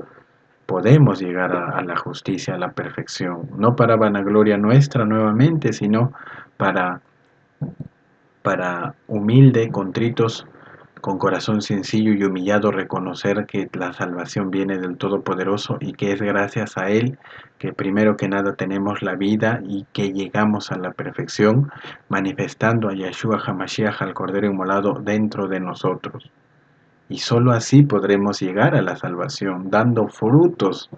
podemos llegar a la justicia, a la perfección, no para vanagloria nuestra nuevamente, sino para humilde, contritos, con corazón sencillo y humillado, reconocer que la salvación viene del Todopoderoso y que es gracias a Él que primero que nada tenemos la vida y que llegamos a la perfección, manifestando a Yahshua HaMashiach, al Cordero Inmolado, dentro de nosotros. Y sólo así podremos llegar a la salvación, dando frutos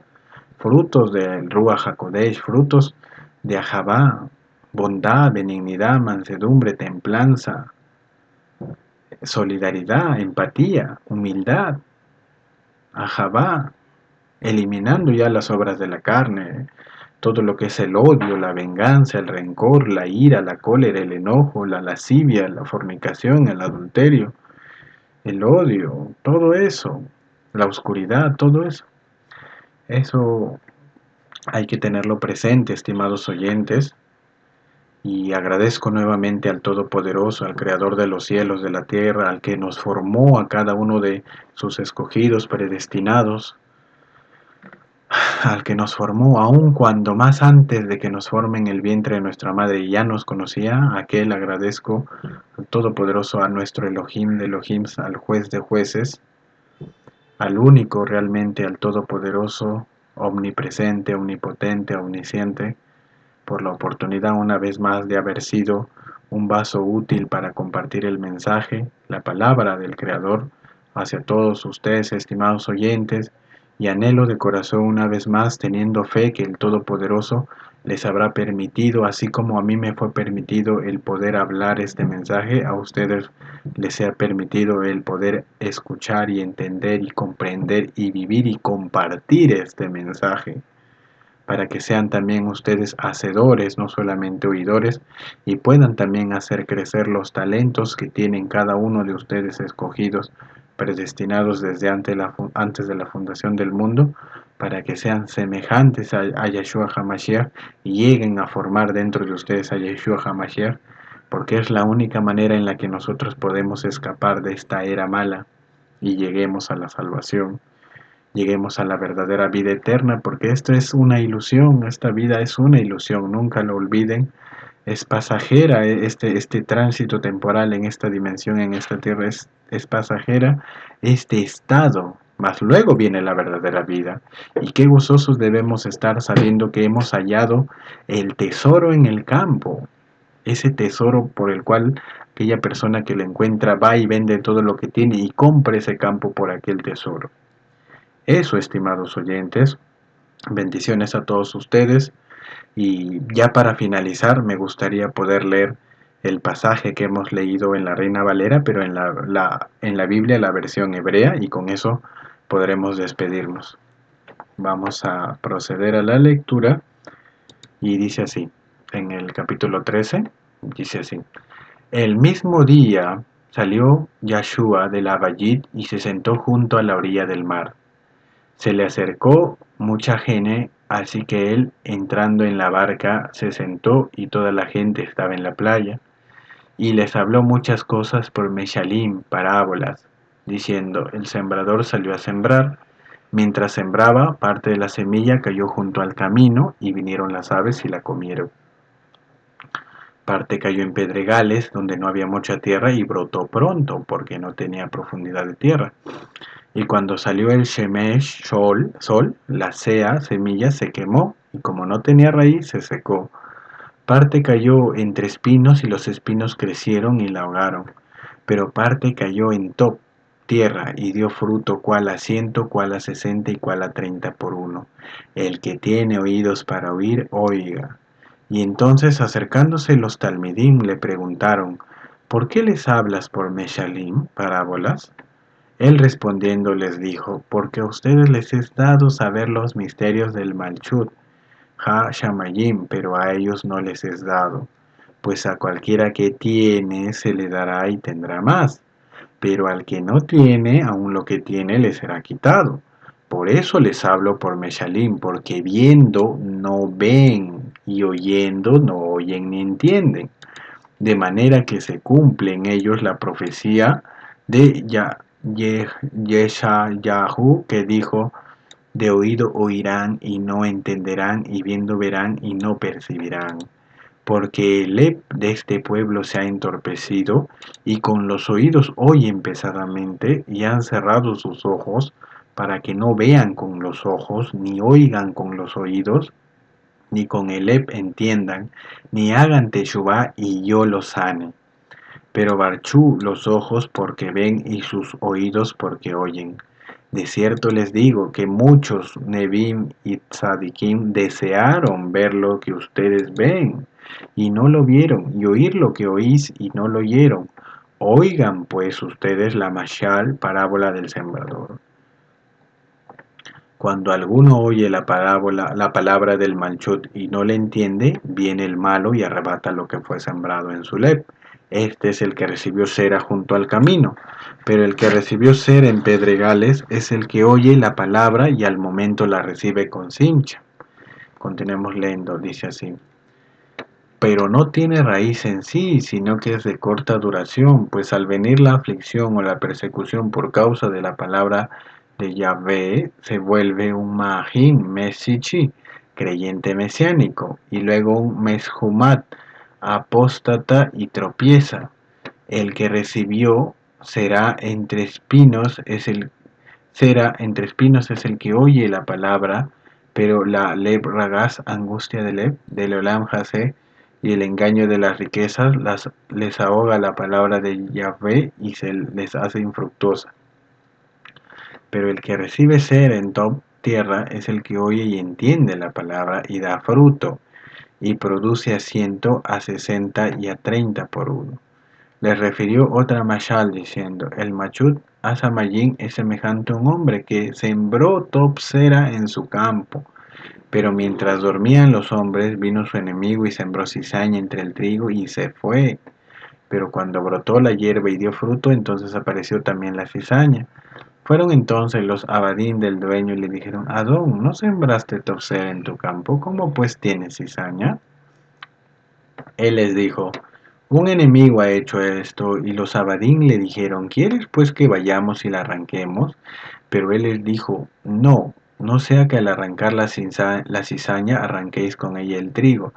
del Ruach HaKodesh, frutos de Ahabá, bondad, benignidad, mansedumbre, templanza, solidaridad, empatía, humildad, Ahabá, eliminando ya las obras de la carne, todo lo que es el odio, la venganza, el rencor, la ira, la cólera, el enojo, la lascivia, la fornicación, el adulterio, el odio, todo eso, la oscuridad, todo eso. Eso hay que tenerlo presente, estimados oyentes, y agradezco nuevamente al Todopoderoso, al Creador de los cielos, de la tierra, al que nos formó a cada uno de sus escogidos, predestinados, al que nos formó, aun cuando más antes de que nos forme en el vientre de nuestra madre ya nos conocía, a aquel agradezco al Todopoderoso, a nuestro Elohim de Elohims, al juez de jueces, al único realmente, al Todopoderoso, omnipresente, omnipotente, omnisciente, por la oportunidad una vez más de haber sido un vaso útil para compartir el mensaje, la palabra del Creador hacia todos ustedes, estimados oyentes, y anhelo de corazón una vez más, teniendo fe que el Todopoderoso les habrá permitido, así como a mí me fue permitido el poder hablar este mensaje, a ustedes les sea permitido el poder escuchar y entender y comprender y vivir y compartir este mensaje para que sean también ustedes hacedores, no solamente oidores, y puedan también hacer crecer los talentos que tienen cada uno de ustedes escogidos, predestinados desde antes de la fundación del mundo, para que sean semejantes a Yeshua HaMashiach y lleguen a formar dentro de ustedes a Yeshua HaMashiach, porque es la única manera en la que nosotros podemos escapar de esta era mala y lleguemos a la salvación, lleguemos a la verdadera vida eterna, porque esto es una ilusión, esta vida es una ilusión, nunca lo olviden, es pasajera, este tránsito temporal en esta dimensión, en esta tierra, es pasajera, este estado, mas luego viene la verdadera vida. Y qué gozosos debemos estar sabiendo que hemos hallado el tesoro en el campo, ese tesoro por el cual aquella persona que lo encuentra va y vende todo lo que tiene y compra ese campo por aquel tesoro. Eso, estimados oyentes, bendiciones a todos ustedes. Y ya para finalizar, me gustaría poder leer el pasaje que hemos leído en la Reina Valera, pero en la Biblia, la versión hebrea, y con eso podremos despedirnos. Vamos a proceder a la lectura y dice así, en el capítulo 13, dice así: el mismo día salió Yahshua de la Vallid y se sentó junto a la orilla del mar. Se le acercó mucha gente, así que él, entrando en la barca, se sentó y toda la gente estaba en la playa, y les habló muchas cosas por Meshalim, parábolas, diciendo: el sembrador salió a sembrar. Mientras sembraba, parte de la semilla cayó junto al camino, y vinieron las aves y la comieron. Parte cayó en pedregales, donde no había mucha tierra, y brotó pronto, porque no tenía profundidad de tierra. Y cuando salió el Shemesh, sol, la sea, semilla, se quemó, y como no tenía raíz, se secó. Parte cayó entre espinos, y los espinos crecieron y la ahogaron. Pero parte cayó en top, tierra, y dio fruto, cual a 100, cual a 60 y cual a 30 por uno. El que tiene oídos para oír, oiga. Y entonces, acercándose los talmidim, le preguntaron: ¿por qué les hablas por Meshalim, parábolas? Él respondiendo les dijo: porque a ustedes les es dado saber los misterios del Malchut, Ha-Shamayim, pero a ellos no les es dado, pues a cualquiera que tiene se le dará y tendrá más, pero al que no tiene, aun lo que tiene le será quitado. Por eso les hablo por Meshalim, porque viendo no ven, y oyendo no oyen ni entienden, de manera que se cumple en ellos la profecía de Yeshayahu, que dijo: de oído oirán y no entenderán, y viendo verán y no percibirán. Porque el lep de este pueblo se ha entorpecido, y con los oídos oyen pesadamente, y han cerrado sus ojos, para que no vean con los ojos, ni oigan con los oídos, ni con el lep entiendan, ni hagan teshuvá y yo los sane. Pero Barchú los ojos porque ven y sus oídos porque oyen. De cierto les digo que muchos Nebim y Tzadikim desearon ver lo que ustedes ven y no lo vieron, y oír lo que oís y no lo oyeron. Oigan pues ustedes la mashal, parábola del sembrador. Cuando alguno oye la palabra del Malchut y no le entiende, viene el malo y arrebata lo que fue sembrado en su lep. Este es el que recibió cera junto al camino, pero el que recibió cera en pedregales es el que oye la palabra y al momento la recibe con cincha. Continuemos leyendo, dice así: pero no tiene raíz en sí, sino que es de corta duración, pues al venir la aflicción o la persecución por causa de la palabra de Yahvé se vuelve un Mahim Mesichi, creyente mesiánico, y luego un Meshumat, apóstata y tropieza. El que recibió entre espinos es el que oye la palabra, pero la Leb Ragaz, angustia de Leb, del Olam Hasé, y el engaño de las riquezas les ahoga la palabra de Yahvé y se les hace infructuosa. Pero el que recibe ser en top tierra es el que oye y entiende la palabra y da fruto, y produce a 100, a 60 y a 30 por uno. Les refirió otra mashal diciendo, el machut Asamayin es semejante a un hombre que sembró topsera en su campo, pero mientras dormían los hombres vino su enemigo y sembró cizaña entre el trigo y se fue. Pero cuando brotó la hierba y dio fruto, entonces apareció también la cizaña. Fueron entonces los abadín del dueño y le dijeron, Adón, ¿no sembraste topsera en tu campo? ¿Cómo pues tienes cizaña? Él les dijo, un enemigo ha hecho esto, y los abadín le dijeron, ¿quieres pues que vayamos y la arranquemos? Pero él les dijo, no, no sea que al arrancar la cizaña arranquéis con ella el trigo.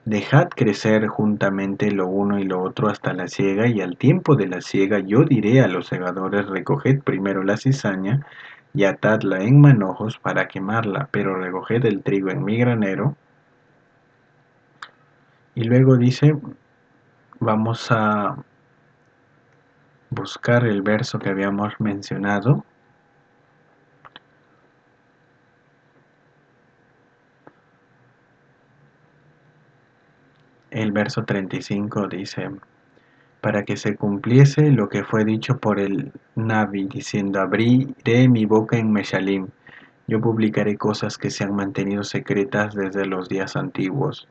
Dejad crecer juntamente lo uno y lo otro hasta la siega, y al tiempo de la siega yo diré a los segadores, recoged primero la cizaña y atadla en manojos para quemarla, pero recoged el trigo en mi granero. Y luego dice, vamos a buscar el verso que habíamos mencionado. El verso 35 dice, para que se cumpliese lo que fue dicho por el Nabi, diciendo, abriré mi boca en Meshalim, yo publicaré cosas que se han mantenido secretas desde los días antiguos.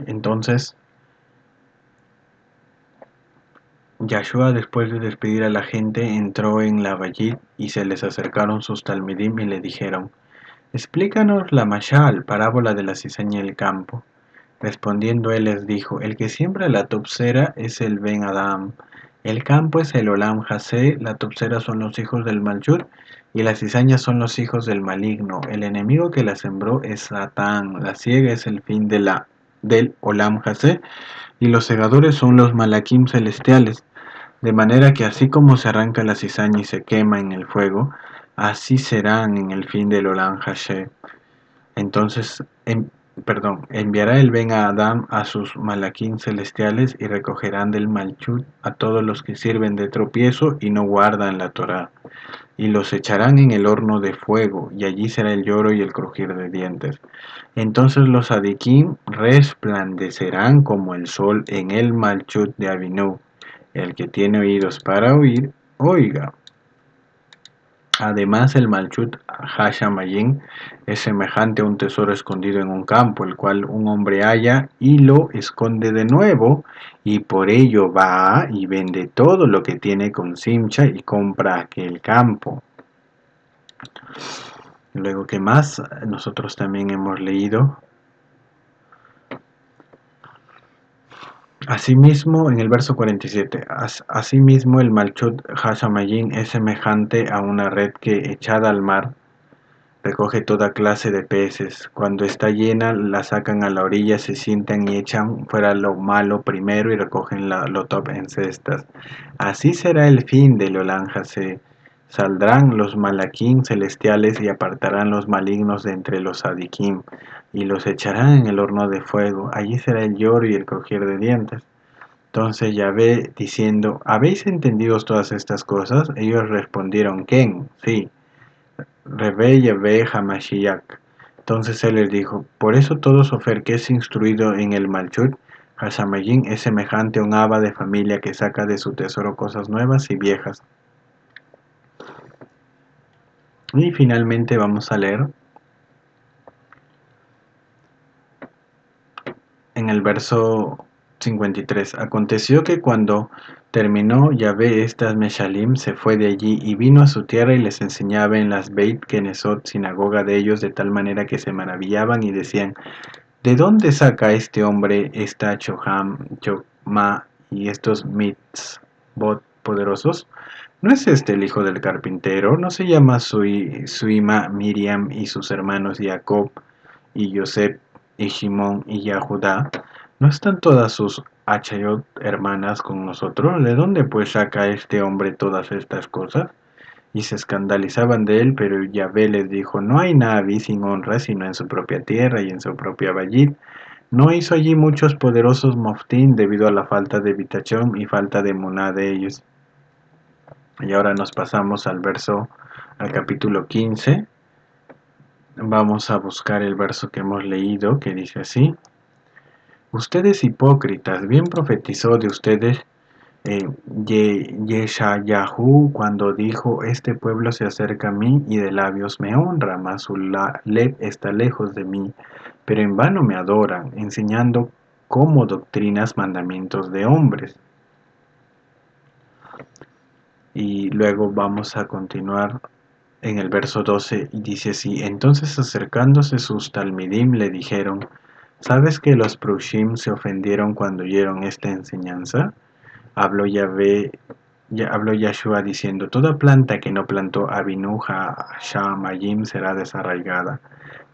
Entonces, Yahshua, después de despedir a la gente, entró en la Bayit y se les acercaron sus talmidim y le dijeron, explícanos la mashal, parábola de la cizaña del campo. Respondiendo él les dijo, el que siembra la topsera es el Ben Adam, el campo es el Olam Hasé, la topsera son los hijos del Malchut y las cizañas son los hijos del maligno. El enemigo que la sembró es Satán, la siega es el fin del Olam Hasé y los segadores son los Malakim celestiales. De manera que así como se arranca la cizaña y se quema en el fuego, así serán en el fin del Olam Hasé. Entonces, enviará el Ben a Adam a sus malaquín celestiales y recogerán del Malchut a todos los que sirven de tropiezo y no guardan la Torá, y los echarán en el horno de fuego, y allí será el lloro y el crujir de dientes. Entonces los adiquín resplandecerán como el sol en el Malchut de Abinú. El que tiene oídos para oír, oiga. Además, el Malchut Hashamayin es semejante a un tesoro escondido en un campo, el cual un hombre halla y lo esconde de nuevo, y por ello va y vende todo lo que tiene con Simcha y compra aquel campo. Luego, ¿qué más? Nosotros también hemos leído. Asimismo, en el verso 47, asimismo el Malchut Hashamayin es semejante a una red que, echada al mar, recoge toda clase de peces. Cuando está llena, la sacan a la orilla, se sientan y echan fuera lo malo primero y recogen lo top en cestas. Así será el fin del Olam Hasé. Saldrán los malaquín celestiales y apartarán los malignos de entre los adiquim, y los echarán en el horno de fuego. Allí será el lloro y el crujir de dientes. Entonces Yahvé diciendo, ¿habéis entendido todas estas cosas? Ellos respondieron, ¿quién? Sí. Rebe Yahvé Hamashiach. Entonces él les dijo, por eso todo sofer que es instruido en el Malchut, Hasamayin es semejante a un aba de familia que saca de su tesoro cosas nuevas y viejas. Y finalmente vamos a leer en el verso 53. Aconteció que cuando terminó Yahvé estas Meshalim, se fue de allí y vino a su tierra y les enseñaba en las Beit Kenesot, sinagoga de ellos, de tal manera que se maravillaban y decían, ¿de dónde saca este hombre esta Choham, Chokma y estos mitzvot poderosos. ¿No es este el hijo del carpintero? ¿No se llama su ima Miriam y sus hermanos Jacob y Joseph y Shimón y Yahudá? ¿No están todas sus Achayot hermanas con nosotros? ¿De dónde pues saca este hombre todas estas cosas? Y se escandalizaban de él, pero Yahvé les dijo, no hay nadie sin honra sino en su propia tierra y en su propia vallid. No hizo allí muchos poderosos moftín debido a la falta de habitación y falta de muná de ellos. Y ahora nos pasamos al capítulo 15. Vamos a buscar el verso que hemos leído, que dice así. Ustedes hipócritas, bien profetizó de ustedes Yeshayahu cuando dijo, este pueblo se acerca a mí y de labios me honra, mas su leb está lejos de mí, pero en vano me adoran, enseñando como doctrinas mandamientos de hombres. Y luego vamos a continuar en el verso 12 y dice así, entonces acercándose sus talmidim le dijeron, ¿sabes que los prushim se ofendieron cuando oyeron esta enseñanza? Habló habló Yahshua diciendo, toda planta que no plantó Abinuja Shamayim será desarraigada.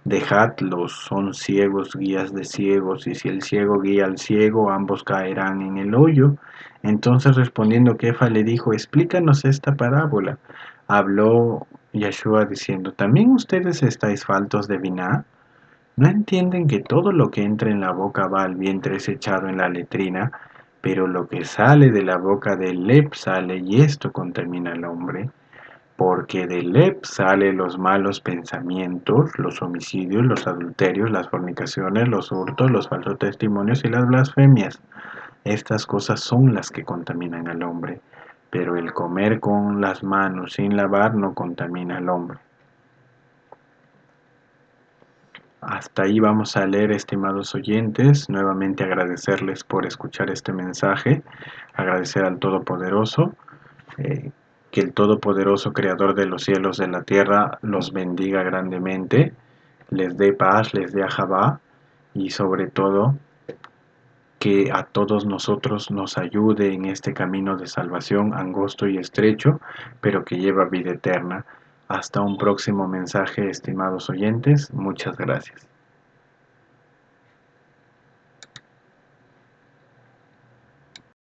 Dejadlos, son ciegos, guías de ciegos, y si el ciego guía al ciego, ambos caerán en el hoyo. Entonces respondiendo Kefa le dijo, explícanos esta parábola. Habló Yahshua diciendo, ¿también ustedes estáis faltos de viná? ¿No entienden que todo lo que entra en la boca va al vientre es echado en la letrina, pero lo que sale de la boca del Lep sale y esto contamina al hombre? Porque del Lep salen los malos pensamientos, los homicidios, los adulterios, las fornicaciones, los hurtos, los falsos testimonios y las blasfemias. Estas cosas son las que contaminan al hombre, pero el comer con las manos sin lavar no contamina al hombre. Hasta ahí vamos a leer, estimados oyentes. Nuevamente agradecerles por escuchar este mensaje, agradecer al Todopoderoso, eh, que el Todopoderoso Creador de los cielos y de la tierra los bendiga grandemente, les dé paz, les dé ajabá y sobre todo que a todos nosotros nos ayude en este camino de salvación angosto y estrecho, pero que lleva vida eterna. Hasta un próximo mensaje, estimados oyentes. Muchas gracias.